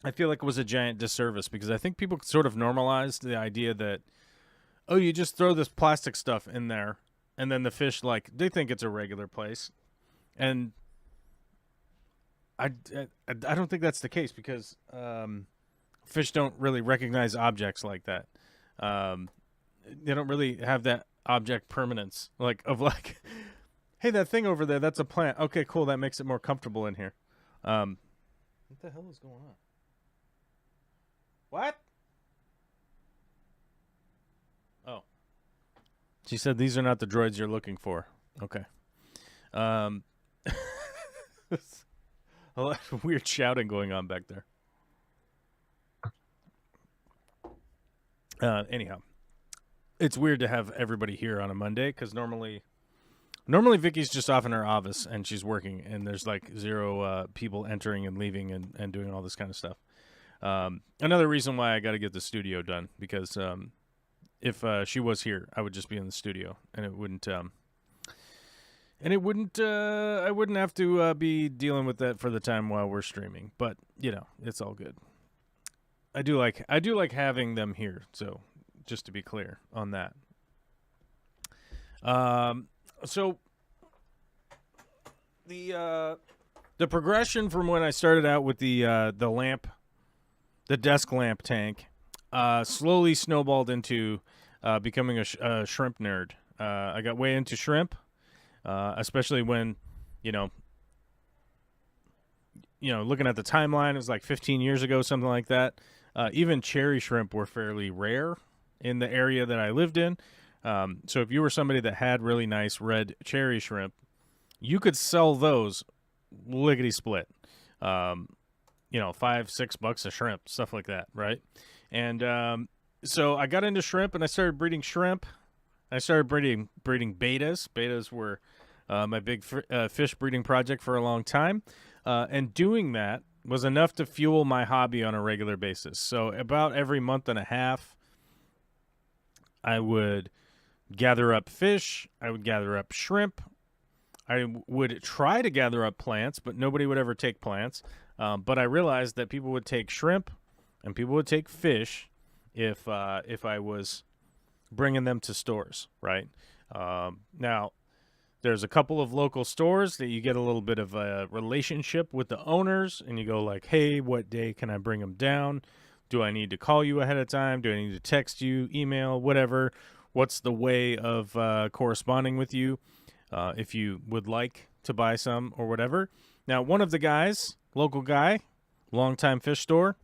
I feel like it was a giant disservice because I think people sort of normalized the idea that, oh, you just throw this plastic stuff in there, and then the fish, like, they think it's a regular place. And I don't think that's the case because fish don't really recognize objects like that. They don't really have that object permanence, like, of like, hey, that thing over there, that's a plant. Okay, cool, that makes it more comfortable in here. What the hell is going on? What? Oh. She said these are not the droids you're looking for. Okay. A lot of weird shouting going on back there. Anyhow, it's weird to have everybody here on a Monday because normally Vicky's just off in her office and she's working and there's like zero people entering and leaving and doing all this kind of stuff. Another reason why I got to get the studio done because if she was here, I would just be in the studio and it wouldn't I wouldn't have to be dealing with that for the time while we're streaming. But you know, it's all good. I do like having them here. So just to be clear on that. So the progression from when I started out with the lamp, the desk lamp tank, slowly snowballed into becoming a shrimp nerd. I got way into shrimp, especially when, looking at the timeline, it was like 15 years ago, something like that. Even cherry shrimp were fairly rare in the area that I lived in. So if you were somebody that had really nice red cherry shrimp, you could sell those lickety split. $5-6 a shrimp, stuff like that, right? And so I got into shrimp and I started breeding shrimp. I started breeding betas. Betas were my big fish breeding project for a long time. And doing that was enough to fuel my hobby on a regular basis. So about every month and a half, I would gather up fish. I would gather up shrimp. I would try to gather up plants, but nobody would ever take plants. But I realized that people would take shrimp and people would take fish if I was bringing them to stores, right? Now, there's a couple of local stores that you get a little bit of a relationship with the owners, and you go like, hey, what day can I bring them down? Do I need to call you ahead of time? Do I need to text you, email, whatever? What's the way of corresponding with you if you would like to buy some or whatever? Now, one of the guys, local guy, longtime fish store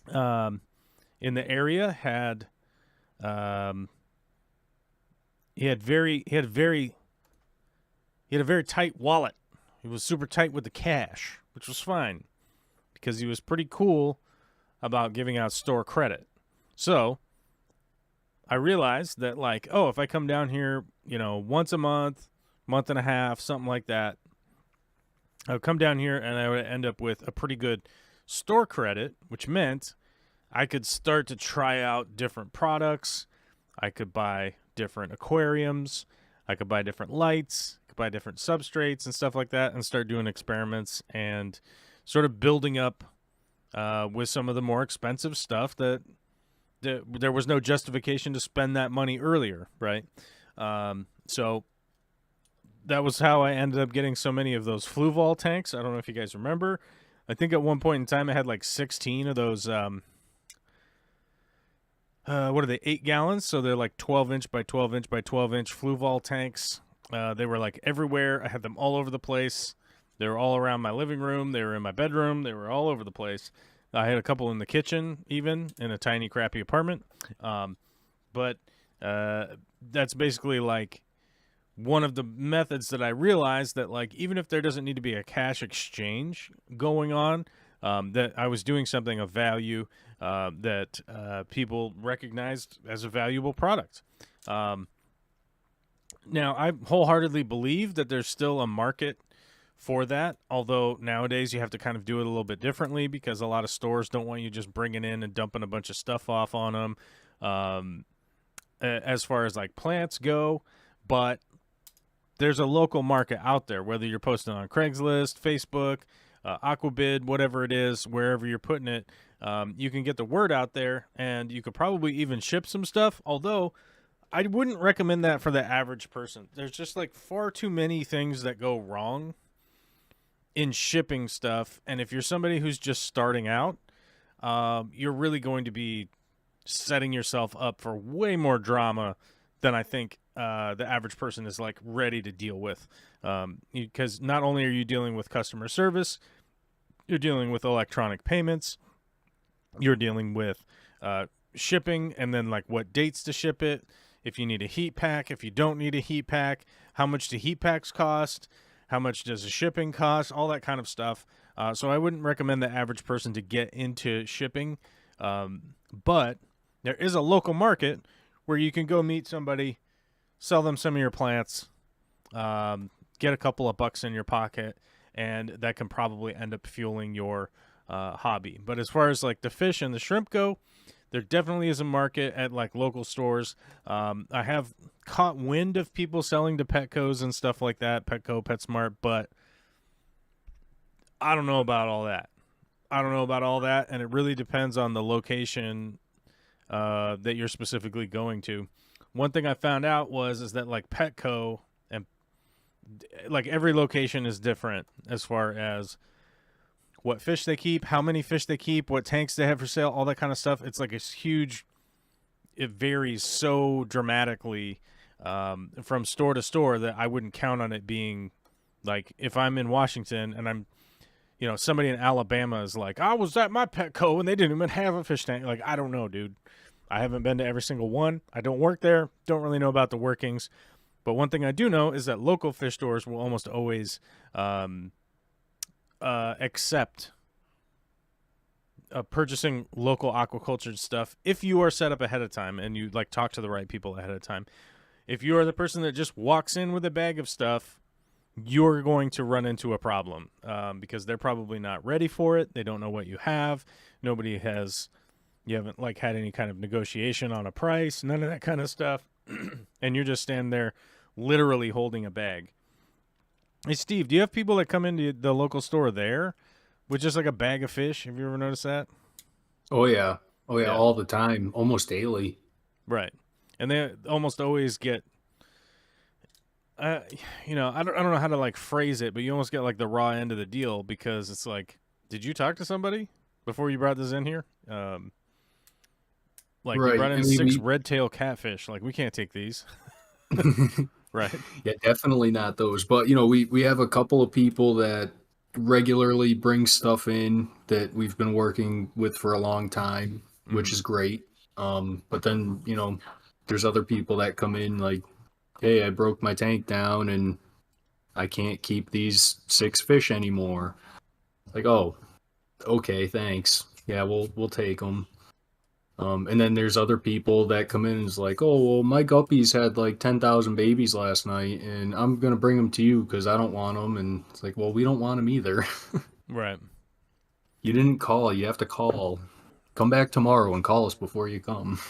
in the area had he had a very tight wallet. He was super tight with the cash, which was fine because he was pretty cool about giving out store credit. So I realized that, like, if I come down here, once a month, month and a half, something like that, I would come down here and I would end up with a pretty good store credit, which meant I could start to try out different products. I could buy different aquariums. I could buy different lights. I could buy different substrates and stuff like that and start doing experiments and sort of building up with some of the more expensive stuff that there was no justification to spend that money earlier, right? So that was how I ended up getting so many of those Fluval tanks. I don't know if you guys remember. I think at one point in time I had like 16 of those, what are they, 8 gallons? So they're like 12-inch by 12-inch by 12-inch Fluval tanks. They were like everywhere. I had them all over the place. They were all around my living room. They were in my bedroom. They were all over the place. I had a couple in the kitchen, even, in a tiny, crappy apartment. But that's basically like one of the methods that I realized that, like, even if there doesn't need to be a cash exchange going on, that I was doing something of value that people recognized as a valuable product. Now, I wholeheartedly believe that there's still a market for that, although nowadays you have to kind of do it a little bit differently because a lot of stores don't want you just bringing in and dumping a bunch of stuff off on them as far as like plants go. But there's a local market out there, whether you're posting on Craigslist, Facebook, Aquabid, whatever it is, wherever you're putting it, you can get the word out there, and you could probably even ship some stuff, although I wouldn't recommend that for the average person. There's just like far too many things that go wrong in shipping stuff, and if you're somebody who's just starting out, you're really going to be setting yourself up for way more drama than I think the average person is like ready to deal with, because not only are you dealing with customer service, you're dealing with electronic payments, you're dealing with shipping, and then like what dates to ship it, if you need a heat pack, if you don't need a heat pack, how much do heat packs cost, how much does the shipping cost, all that kind of stuff. So I wouldn't recommend the average person to get into shipping, but there is a local market where you can go meet somebody, sell them some of your plants, get a couple of bucks in your pocket, and that can probably end up fueling your hobby. But as far as like the fish and the shrimp go, there definitely is a market at like local stores. I have caught wind of people selling to Petcos and stuff like that, Petco, PetSmart, but I don't know about all that. And it really depends on the location that you're specifically going to. One thing I found out is that like Petco and like every location is different as far as what fish they keep, how many fish they keep, what tanks they have for sale, all that kind of stuff. It's like it's huge. It varies so dramatically from store to store that I wouldn't count on it being like, if I'm in Washington and I'm, somebody in Alabama is like, I was at my Petco and they didn't even have a fish tank. Like, I don't know, dude. I haven't been to every single one. I don't work there. Don't really know about the workings. But one thing I do know is that local fish stores will almost always accept purchasing local aquaculture stuff if you are set up ahead of time and you like talk to the right people ahead of time. If you are the person that just walks in with a bag of stuff, you're going to run into a problem because they're probably not ready for it. They don't know what you have. You haven't like had any kind of negotiation on a price, none of that kind of stuff. And you're just standing there literally holding a bag. Hey, Steve, do you have people that come into the local store there with just like a bag of fish? Have you ever noticed that? Oh, yeah. Yeah. All the time, almost daily. Right. And they almost always get, I don't know how to like phrase it, but you almost get like the raw end of the deal because it's like, did you talk to somebody before you brought this in here? Like right. you brought in 6 red-tailed catfish. Like, we can't take these. Right. Yeah, definitely not those. But, we have a couple of people that regularly bring stuff in that we've been working with for a long time, which is great. But then, there's other people that come in like, hey, I broke my tank down and I can't keep these 6 fish anymore. Like, oh, okay, thanks. Yeah, we'll take them. And then there's other people that come in and is like, oh, well, my guppies had like 10,000 babies last night and I'm going to bring them to you because I don't want them. And it's like, well, we don't want them either. Right. You didn't call. You have to call. Come back tomorrow and call us before you come.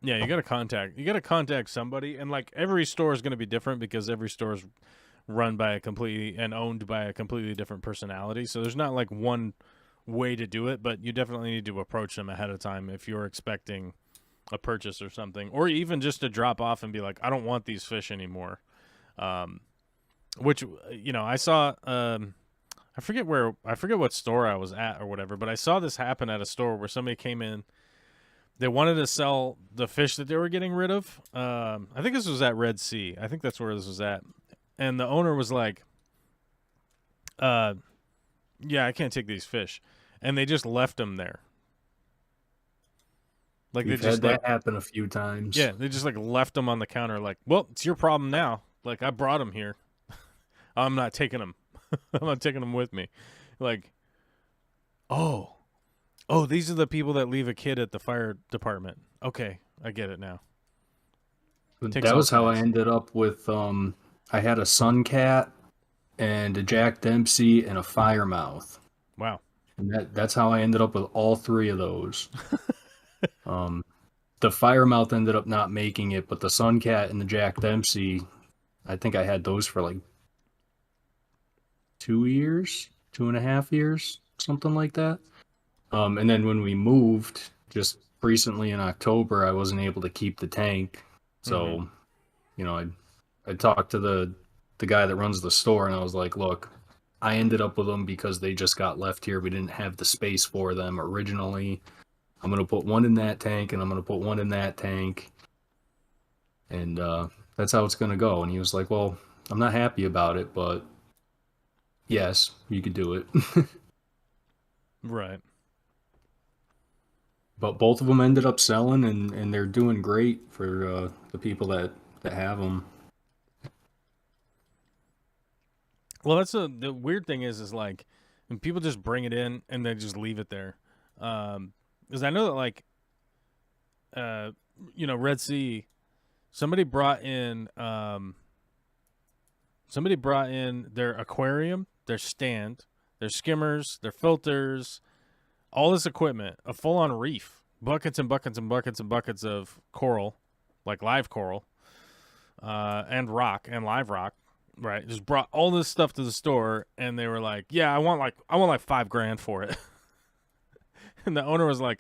Yeah, you got to contact somebody. And like every store is going to be different because every store is run by a completely and owned by a completely different personality. So there's not like one way to do it, but you definitely need to approach them ahead of time if you're expecting a purchase or something, or even just to drop off and be like, I don't want these fish anymore. Which, I saw, I forget what store I was at or whatever, but I saw this happen at a store where somebody came in, they wanted to sell the fish that they were getting rid of. I think this was at Red Sea. I think that's where this was at. And the owner was like, yeah, I can't take these fish. And they just left them there. Like We've had that happen a few times. Yeah, they just like left them on the counter like, well, it's your problem now. Like, I brought them here. I'm not taking them. I'm not taking them with me. Like, Oh. Oh, these are the people that leave a kid at the fire department. Okay, I get it now. Takes That all was how I kinds. ended up with I had a sun cat and a Jack Dempsey and a firemouth. Wow. And that's how I ended up with all three of those. Um, the firemouth ended up not making it, but the sun cat and the Jack Dempsey, I think I had those for like 2 years, 2.5 years, something like that. And then when we moved just recently in October, I wasn't able to keep the tank. So, I talked to the guy that runs the store and I was like, look, I ended up with them because they just got left here. We didn't have the space for them originally. I'm going to put one in that tank and I'm going to put one in that tank. And that's how it's going to go. And he was like, well, I'm not happy about it, but yes, you could do it. Right. But both of them ended up selling and they're doing great for the people that have them. Well, the weird thing is like when people just bring it in and they just leave it there. Because I know that like, Red Sea, somebody brought in their aquarium, their stand, their skimmers, their filters, all this equipment, a full-on reef, buckets and buckets and buckets and buckets of coral, like live coral, and rock and live rock. Right, just brought all this stuff to the store, and they were like, "Yeah, I want like $5,000 for it." And the owner was like,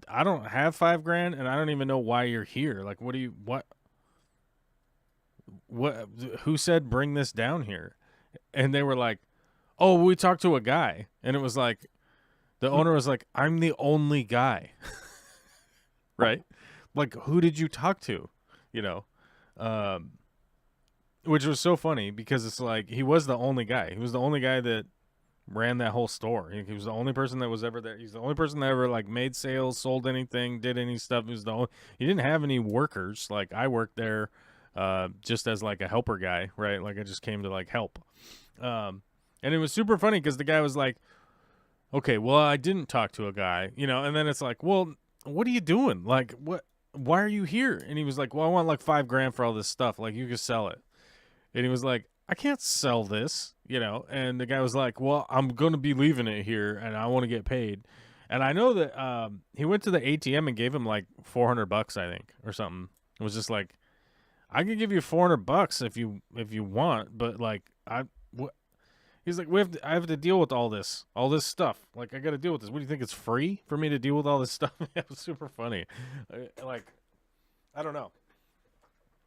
"I don't have $5,000, and I don't even know why you're here. Like, what? Who said bring this down here?" And they were like, "Oh, we talked to a guy," and it was like, the owner was like, "I'm the only guy." Right? Like, who did you talk to? You know. Which was so funny because it's like he was the only guy. He was the only guy that ran that whole store. He was the only person that was ever there. He's the only person that ever like made sales, sold anything, did any stuff. He didn't have any workers. Like I worked there just as like a helper guy, right? Like I just came to like help. And it was super funny because the guy was like, "Okay, well I didn't talk to a guy, and then it's like, well, what are you doing? Like what? Why are you here?" And he was like, "Well, I want like $5,000 for all this stuff. Like you can sell it." And he was like, "I can't sell this, And the guy was like, "Well, I'm going to be leaving it here and I want to get paid." And I know that he went to the ATM and gave him like $400, I think, or something. It was just like, "I can give you $400 if you want, but like He's like, I have to deal with all this stuff. Like I got to deal with this. What do you think? It's free for me to deal with all this stuff?" It was super funny. Like, I don't know.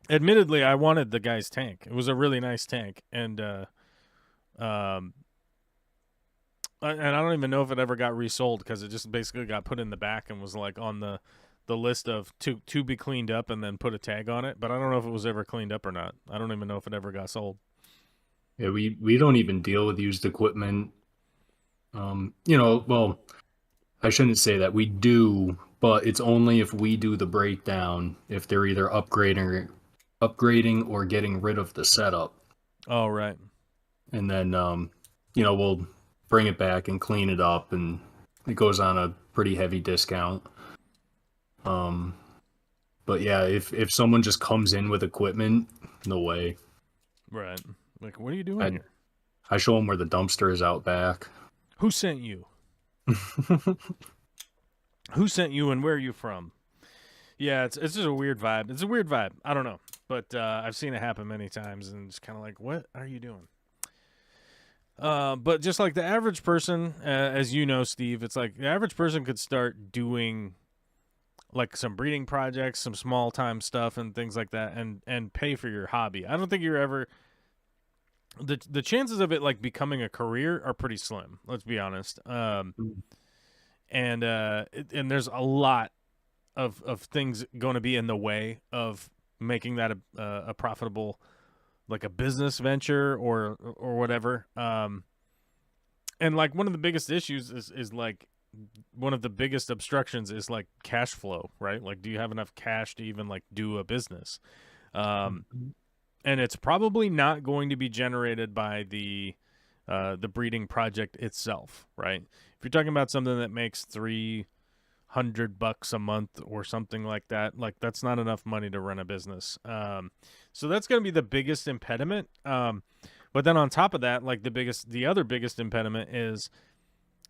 Admittedly, I wanted the guy's tank. It was a really nice tank, and I don't even know if it ever got resold because it just basically got put in the back and was like on the list of to be cleaned up and then put a tag on it. But I don't know if it was ever cleaned up or not. I don't even know if it ever got sold. Yeah, we don't even deal with used equipment. Well, I shouldn't say that. We do, but it's only if we do the breakdown, if they're either upgrading or getting rid of the setup. Oh, right. And then we'll bring it back and clean it up, and it goes on a pretty heavy discount. But yeah, if someone just comes in with equipment, no way. Right. Like, what are you doing here? I show them where the dumpster is out back. Who sent you? Who sent you and where are you from? Yeah, it's just a weird vibe. It's a weird vibe. I don't know. But I've seen it happen many times and it's kind of like, what are you doing? But just like the average person, as you know, Steve, it's like the average person could start doing like some breeding projects, some small time stuff and things like that and pay for your hobby. I don't think you're ever the chances of it like becoming a career are pretty slim, let's be honest. And there's a lot of things going to be in the way of making that a profitable, like a business venture or whatever. And like one of the biggest issues is like one of the biggest obstructions is like cash flow, right? Like, do you have enough cash to even like do a business? And it's probably not going to be generated by the the breeding project itself, right? If you're talking about something that makes $300 a month or something like that, like that's not enough money to run a business. So that's going to be the biggest impediment. But then on top of that, like the other biggest impediment is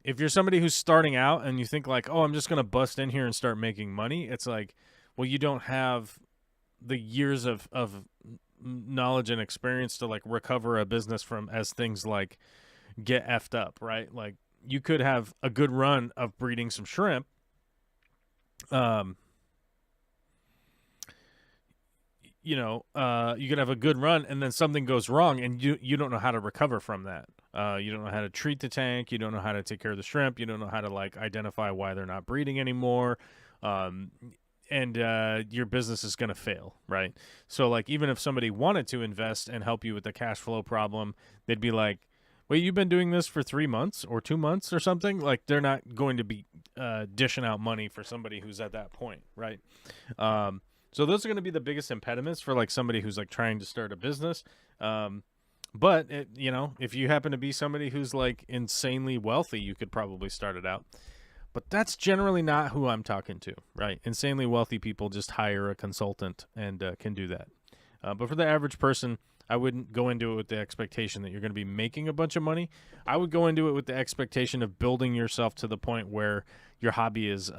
if you're somebody who's starting out and you think like, oh, I'm just going to bust in here and start making money. It's like, well, you don't have the years of knowledge and experience to like recover a business from as things like get effed up, right? Like you could have a good run of breeding some shrimp. You could have a good run and then something goes wrong and you don't know how to recover from that. You don't know how to treat the tank. You don't know how to take care of the shrimp. You don't know how to like identify why they're not breeding anymore. And your business is going to fail, right? So like even if somebody wanted to invest and help you with the cash flow problem, they'd be like, wait, you've been doing this for 3 months or 2 months or something? Like they're not going to be dishing out money for somebody who's at that point, right? So those are going to be the biggest impediments for like somebody who's like trying to start a business. But if you happen to be somebody who's like insanely wealthy, you could probably start it out. But that's generally not who I'm talking to, right? Insanely wealthy people just hire a consultant and can do that. But for the average person, I wouldn't go into it with the expectation that you're going to be making a bunch of money. I would go into it with the expectation of building yourself to the point where your hobby is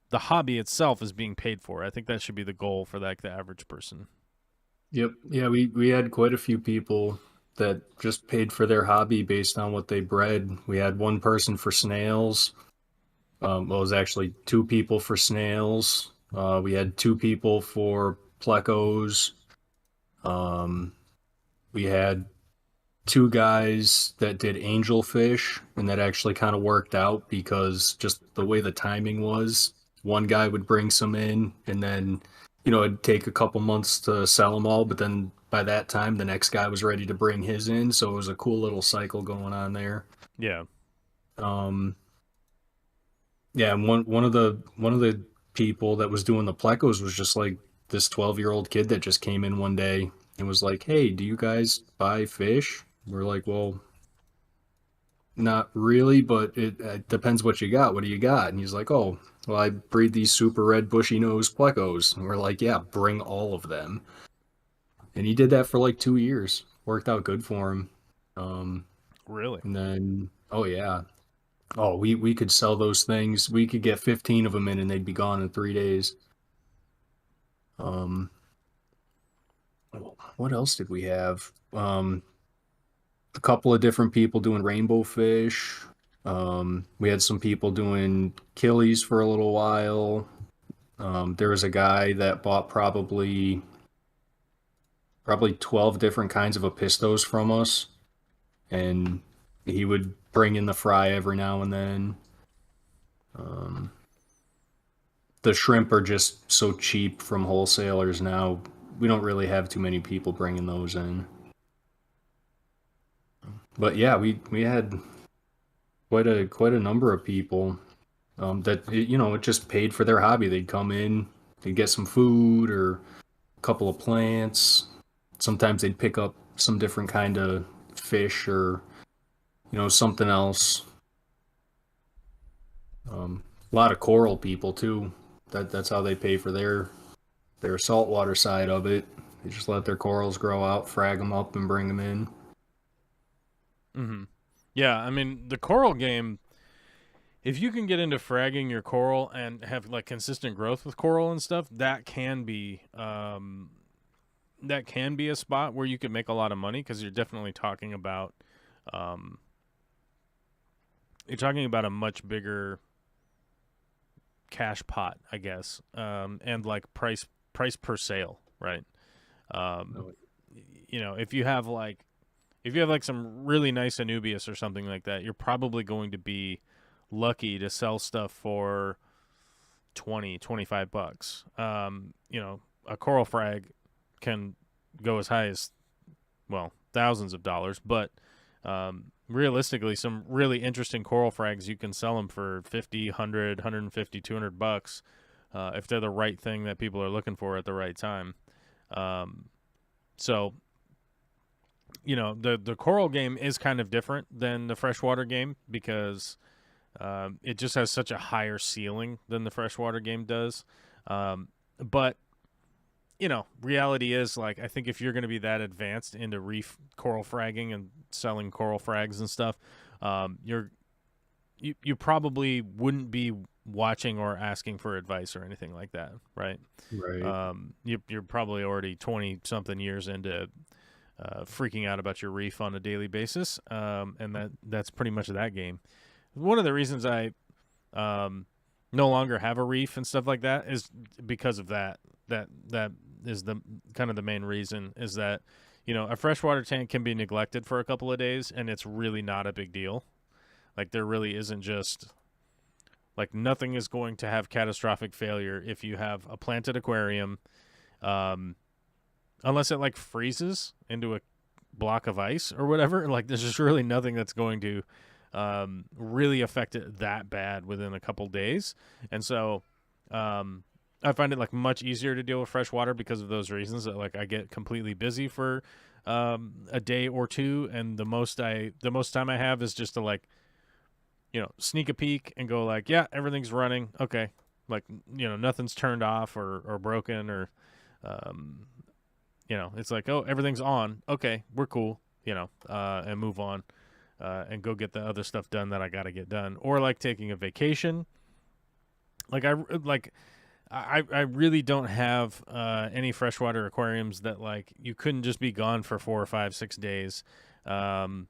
the hobby itself is being paid for. I think that should be the goal for like the average person. Yep. Yeah, we had quite a few people that just paid for their hobby based on what they bred. We had one person for snails. Well, it was actually 2 people for snails. We had 2 people for plecos. We had 2 guys that did angelfish, and that actually kind of worked out because just the way the timing was. One guy would bring some in, and then, it'd take a couple months to sell them all, but then by that time, the next guy was ready to bring his in, so it was a cool little cycle going on there. Yeah. Yeah, and one of the people that was doing the plecos was just like this 12-year-old kid that just came in one day and was like, "Hey, do you guys buy fish?" We're like, "Well, not really, but it depends what you got. What do you got?" And he's like, "Oh, well, I breed these super red bushy nose plecos." And we're like, "Yeah, bring all of them." And he did that for like 2 years. Worked out good for him. Really? And then, oh yeah. Oh, we could sell those things. We could get 15 of them in and they'd be gone in 3 days. What else did we have? A couple of different people doing rainbow fish. We had some people doing killies for a little while. There was a guy that bought probably 12 different kinds of apistos from us, and he would bring in the fry every now and then. The shrimp are just so cheap from wholesalers now. We don't really have too many people bringing those in. But yeah, we had quite a number of people that it just paid for their hobby. They'd come in, they'd get some food or a couple of plants. Sometimes they'd pick up some different kind of fish or something else. A lot of coral people too. That's how they pay for their saltwater side of it. They just let their corals grow out, frag them up, and bring them in. Mm-hmm. Yeah, I mean, the coral game, if you can get into fragging your coral and have like consistent growth with coral and stuff, that can be a spot where you could make a lot of money, because you're definitely talking about a much bigger cash pot, I guess, and like price per sale, right? If you have like some really nice Anubias or something like that, you're probably going to be lucky to sell stuff for $20-25. A coral frag can go as high as, well, thousands of dollars, but realistically, some really interesting coral frags, you can sell them for $50, $100, $150, $200 if they're the right thing that people are looking for at the right time. So the coral game is kind of different than the freshwater game because it just has such a higher ceiling than the freshwater game does. But reality is, like, I think if you're going to be that advanced into reef coral fragging and selling coral frags and stuff, you probably wouldn't be watching or asking for advice or anything like that, right? Right. You're probably already 20 something years into freaking out about your reef on a daily basis, and that's pretty much that game. One of the reasons I no longer have a reef and stuff like that is because of that. That is the kind of the main reason, is that a freshwater tank can be neglected for a couple of days and it's really not a big deal. Like, there really isn't just, like, nothing is going to have catastrophic failure if you have a planted aquarium, unless it, like, freezes into a block of ice or whatever. Like, there's just really nothing that's going to really affect it that bad within a couple days. And so I find it, like, much easier to deal with freshwater because of those reasons. That, like, I get completely busy for a day or two, and the most time I have is just to, like, sneak a peek and go, like, yeah, everything's running. Okay. Like, nothing's turned off or broken or, it's like, oh, everything's on. Okay, we're cool, and move on, and go get the other stuff done that I got to get done. Or, like, taking a vacation. I really don't have any freshwater aquariums that, like, you couldn't just be gone for 4 or 5, 6 days. And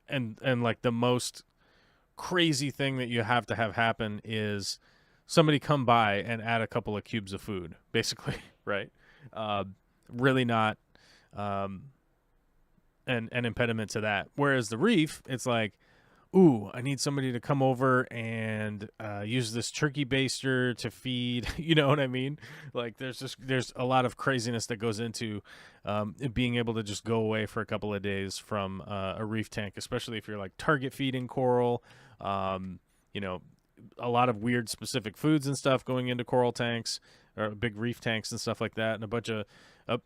like, the most crazy thing that you have to have happen is somebody come by and add a couple of cubes of food, basically, right? Really not an impediment to that. Whereas the reef, it's like, ooh, I need somebody to come over and use this turkey baster to feed. You know what I mean? Like, there's a lot of craziness that goes into being able to just go away for a couple of days from a reef tank, especially if you're, like, target feeding coral. A lot of weird specific foods and stuff going into coral tanks or big reef tanks and stuff like that, and a bunch of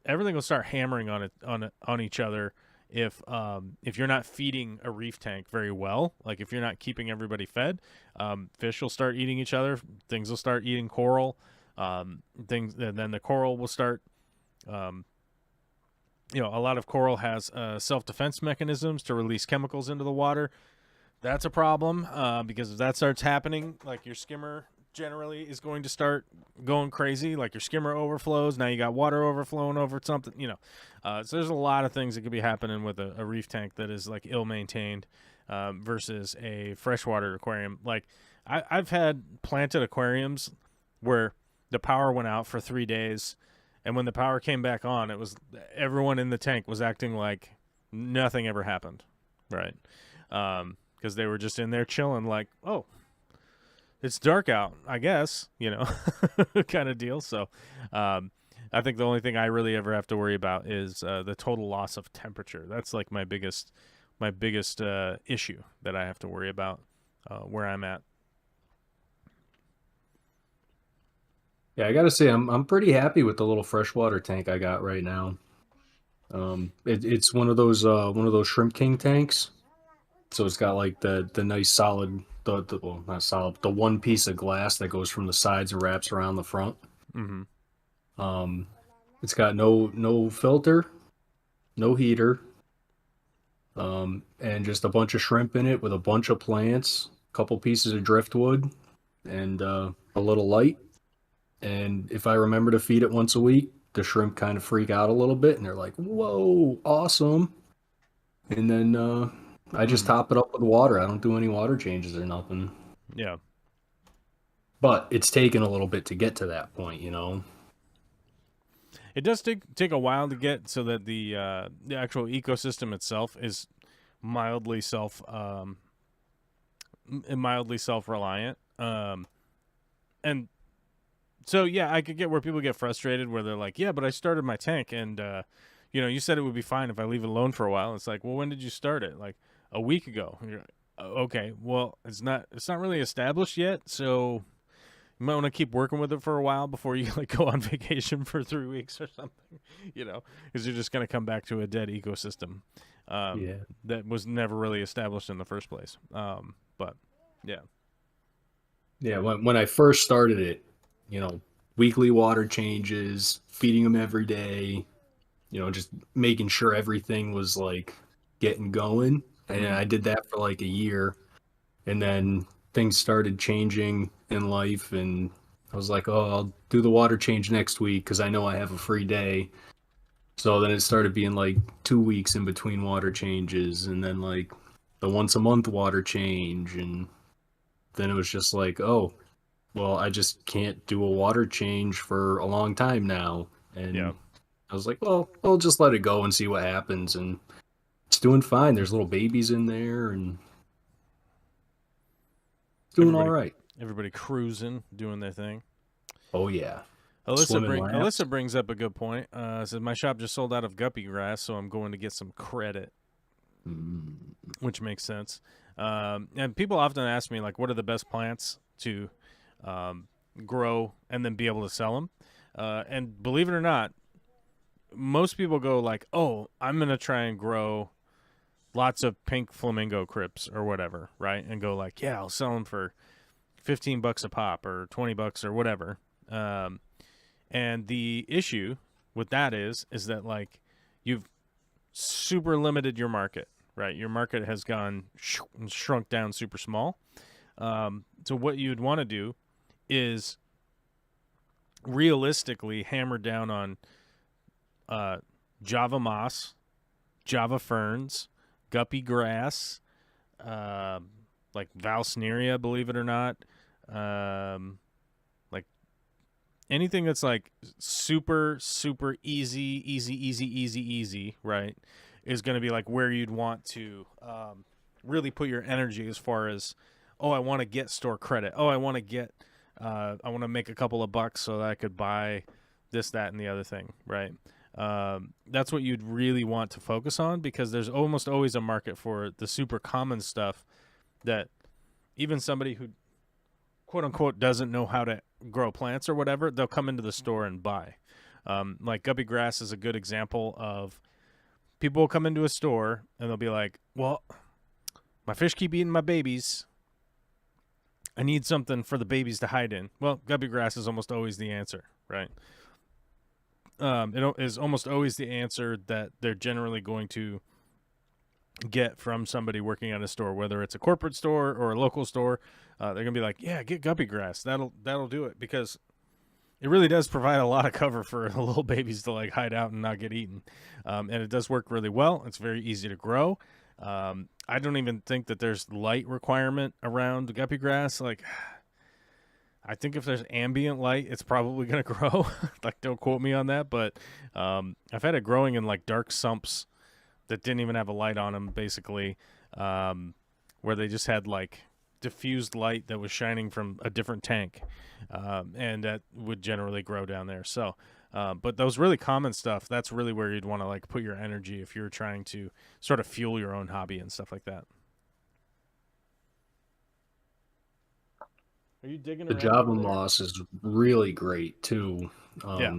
everything will start hammering on each other if you're not feeding a reef tank very well. Like, if you're not keeping everybody fed, fish will start eating each other. Things will start eating coral. And then the coral will start. A lot of coral has self-defense mechanisms to release chemicals into the water. That's a problem because if that starts happening, like, your skimmer generally is going to start going crazy. Like, your skimmer overflows. Now you got water overflowing over something, so there's a lot of things that could be happening with a reef tank that is, like, ill-maintained versus a freshwater aquarium. Like, I've had planted aquariums where the power went out for 3 days, and when the power came back on, it was everyone in the tank was acting like nothing ever happened, right? Because they were just in there chilling, like, oh, it's dark out, I guess, kind of deal. So I think the only thing I really ever have to worry about is the total loss of temperature. That's, like, my biggest issue that I have to worry about where I'm at. Yeah, I gotta say, I'm pretty happy with the little freshwater tank I got right now. It's one of those Shrimp King tanks. So it's got, like, the nice solid, well, not solid, the one piece of glass that goes from the sides and wraps around the front. Mm-hmm. It's got no filter, no heater, and just a bunch of shrimp in it with a bunch of plants, a couple pieces of driftwood, and a little light. And if I remember to feed it once a week, the shrimp kind of freak out a little bit, and they're like, "Whoa, awesome!" And then I just top it up with water. I don't do any water changes or nothing. Yeah. But it's taken a little bit to get to that point, It does take a while to get so that the actual ecosystem itself is mildly self-reliant. And so, yeah, I could get where people get frustrated where they're like, yeah, but I started my tank and you said it would be fine if I leave it alone for a while. It's like, well, when did you start it? Like, a week ago. And you're like, okay, well, it's not really established yet, so you might want to keep working with it for a while before you, like, go on vacation for 3 weeks or something, because you're just going to come back to a dead ecosystem. Yeah. that was never really established in the first place. But yeah. Yeah, when I first started it, weekly water changes, feeding them every day, just making sure everything was like getting going. And I did that for like a year, and then things started changing in life, and I was like, oh, I'll do the water change next week because I know I have a free day. So then it started being like 2 weeks in between water changes, and then like the once a month water change, and then it was just like, oh, well, I just can't do a water change for a long time now. Yeah. And I was like, well, I'll just let it go and see what happens. And it's doing fine. There's little babies in there and it's doing all right. Everybody cruising, doing their thing. Oh, yeah. Swimming laps. Alyssa brings up a good point. Says my shop just sold out of guppy grass, so I'm going to get some credit, which makes sense. And people often ask me, like, what are the best plants to grow and then be able to sell them? And believe it or not, most people go like, oh, I'm going to try and grow lots of pink flamingo crypts or whatever, right? And go like, yeah, I'll sell them for $15 a pop or $20 or whatever. And the issue with that is that like you've super limited your market, right? Your market has gone shrunk down super small. So what you'd want to do is realistically hammer down on Java moss, Java ferns, guppy grass, like Valsneria, believe it or not. Like anything that's like super easy, right, is going to be like where you'd want to really put your energy as far as, oh, I want to get store credit. Oh, I want to make a couple of bucks so that I could buy this, that, and the other thing, right? That's what you'd really want to focus on, because there's almost always a market for the super common stuff that even somebody who quote unquote doesn't know how to grow plants or whatever, they'll come into the store and buy. Like guppy grass is a good example of people will come into a store and they'll be like, well, my fish keep eating my babies. I need something for the babies to hide in. Well, guppy grass is almost always the answer, right? It is almost always the answer that they're generally going to get from somebody working at a store, whether it's a corporate store or a local store. They're gonna be like, yeah, get guppy grass. That'll do it, because it really does provide a lot of cover for the little babies to like hide out and not get eaten. And it does work really well. It's very easy to grow. I don't even think that there's light requirement around guppy grass. Like, I think if there's ambient light, it's probably going to grow. Like, don't quote me on that, but I've had it growing in like dark sumps that didn't even have a light on them, basically, where they just had like diffused light that was shining from a different tank, and that would generally grow down there. So, but those really common stuff, that's really where you'd want to like put your energy if you're trying to sort of fuel your own hobby and stuff like that. Are you digging The around Java over there? moss is really great too. Yeah.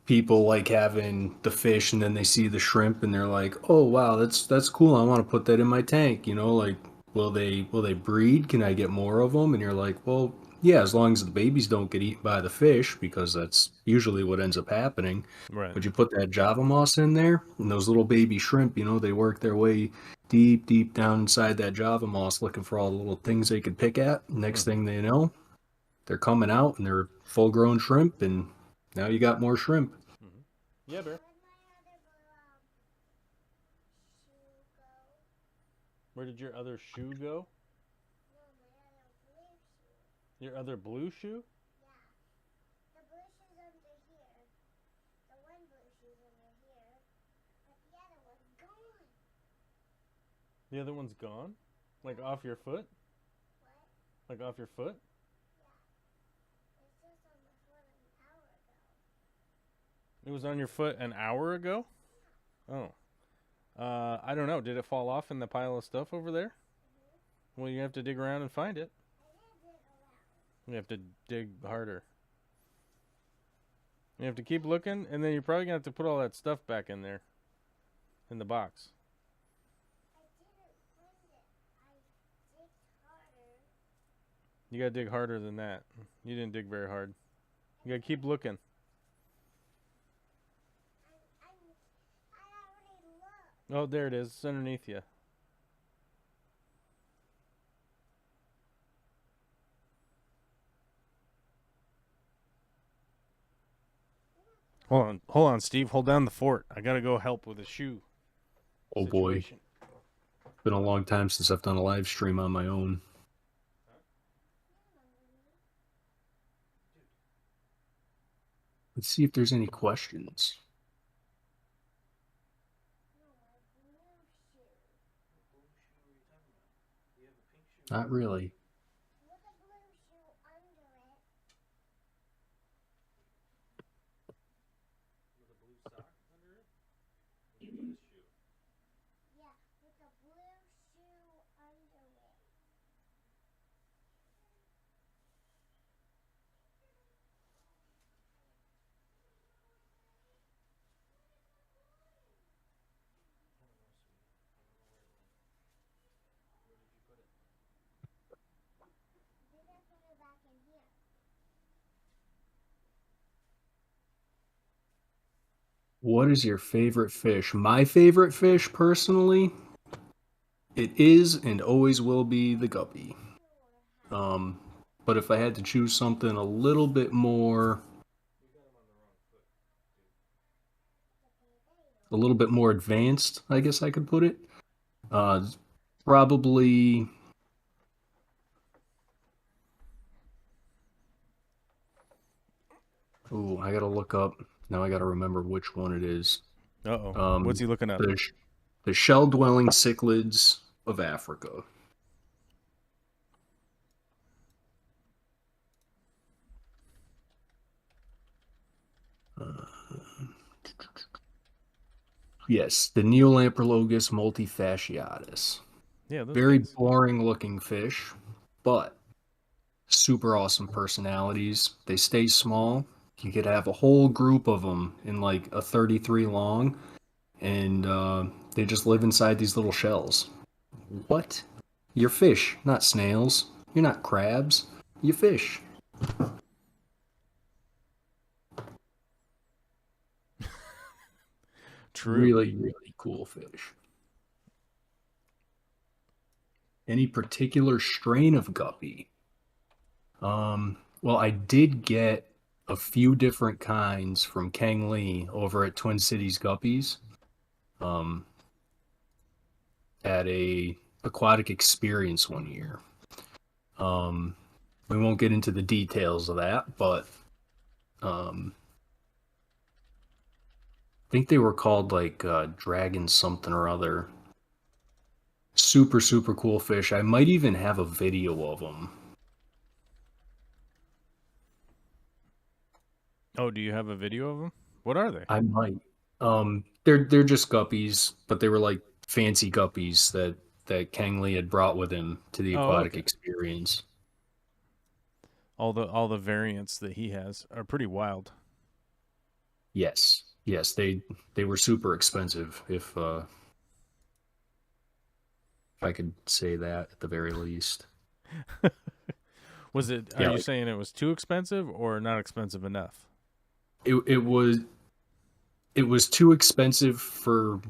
People like having the fish and then they see the shrimp and they're like, "Oh wow, that's cool. I want to put that in my tank." Like, will they breed? Can I get more of them? And you're like, "Well, yeah, as long as the babies don't get eaten by the fish, because that's usually what ends up happening." Right. But you put that Java moss in there, and those little baby shrimp, they work their way deep down inside that Java moss looking for all the little things they could pick at. Next thing they know, they're coming out and they're full grown shrimp, and now you got more shrimp. Yeah, Bear. Where did your other shoe go? Your other blue shoe? The blue shoe's under here. The one blue shoe's under here. But the other one's gone. The other one's gone? Like off your foot? What? Like off your foot? Yeah. It's just on my foot an hour ago. It was on your foot an hour ago? Oh. I don't know. Did it fall off in the pile of stuff over there? Well, you have to dig around and find it. You have to dig harder. You have to keep looking, and then you're probably going to have to put all that stuff back in there. In the box. You gotta dig harder than that. You didn't dig very hard. You gotta keep looking. I already looked. Oh, there it is. It's underneath you. Hold on, Steve. Hold down the fort. I gotta go help with a shoe Oh boy, situation. been a long time since I've done a live stream on my own. Let's see if there's any questions. Not really. With a blue shoe under it. Yeah, with a blue shoe under it. Did I put it back in here? What is your favorite fish? My favorite fish, personally, it is and always will be the guppy. But if I had to choose something a little bit more, advanced, I guess I could put it, probably. Ooh, I gotta look up. Now I gotta remember which one it is. Uh-oh. What's he looking up? The shell-dwelling cichlids of Africa. Yes, the Neolamprologus multifasciatus. Yeah, those Very guys. boring looking fish, but super awesome personalities. They stay small. You could have a whole group of them in like a 33 long, and they just live inside these little shells. What? You're fish, not snails. You're not crabs. You fish. True. Really, really cool fish. Any particular strain of guppy? Well, I did get a few different kinds from Kang Lee over at Twin Cities Guppies. At a aquatic experience one year. We won't get into the details of that, but I think they were called like dragon something or other. Super, super cool fish. I might even have a video of them. Oh, do you have a video of them? What are they? I might. They're just guppies, but they were like fancy guppies that Kang Lee had brought with him to the aquatic okay. experience. All the variants that he has are pretty wild. Yes, they were super expensive. If I could say that at the very least. Was it? Are you saying it was too expensive or not expensive enough? It was too expensive for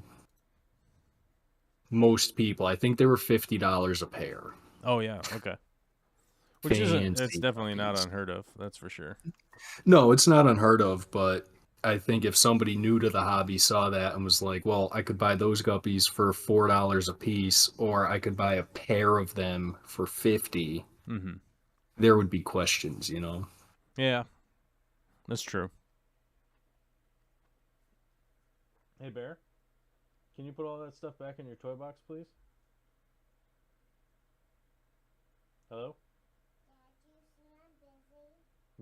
most people. I think they were $50 a pair. Oh yeah, okay. Which isn't, it's definitely not unheard of, that's for sure. No, it's not unheard of, but I think if somebody new to the hobby saw that and was like, well, I could buy those guppies for $4 a piece, or I could buy a pair of them for $50, there would be questions, you know? Yeah, that's true. Hey, Bear, can you put all that stuff back in your toy box, please? Hello?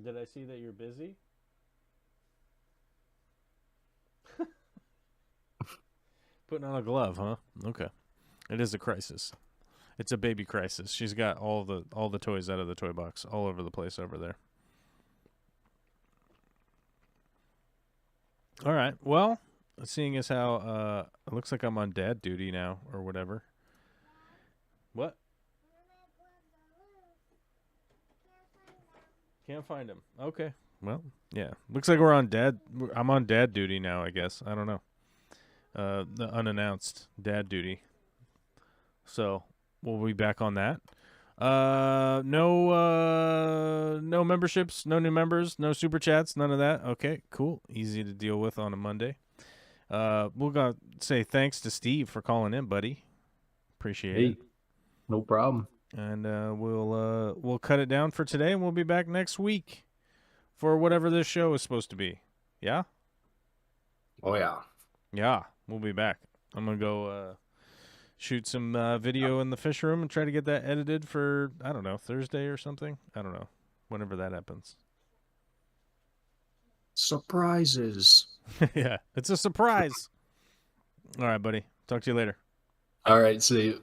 Did I see that you're busy? Putting on a glove, huh? Okay. It is a crisis. It's a baby crisis. She's got all the toys out of the toy box all over the place over there. All right. Well, seeing as how it looks like I'm on dad duty now or whatever. What? Can't find him. Okay. Well, yeah. Looks like I'm on dad duty now, I guess. I don't know. The unannounced dad duty. So we'll be back on that. No memberships, no new members, no super chats, none of that. Okay, cool. Easy to deal with on a Monday. We're gonna say thanks to Steve for calling in, buddy. Appreciate it. Hey, no problem. And we'll cut it down for today, and we'll be back next week for whatever this show is supposed to be. Yeah? Oh yeah. Yeah, we'll be back. I'm gonna go shoot some video in the fish room and try to get that edited for, I don't know, Thursday or something. I don't know. Whenever that happens. Surprises. Yeah, it's a surprise. All right, buddy. Talk to you later. All right, see you.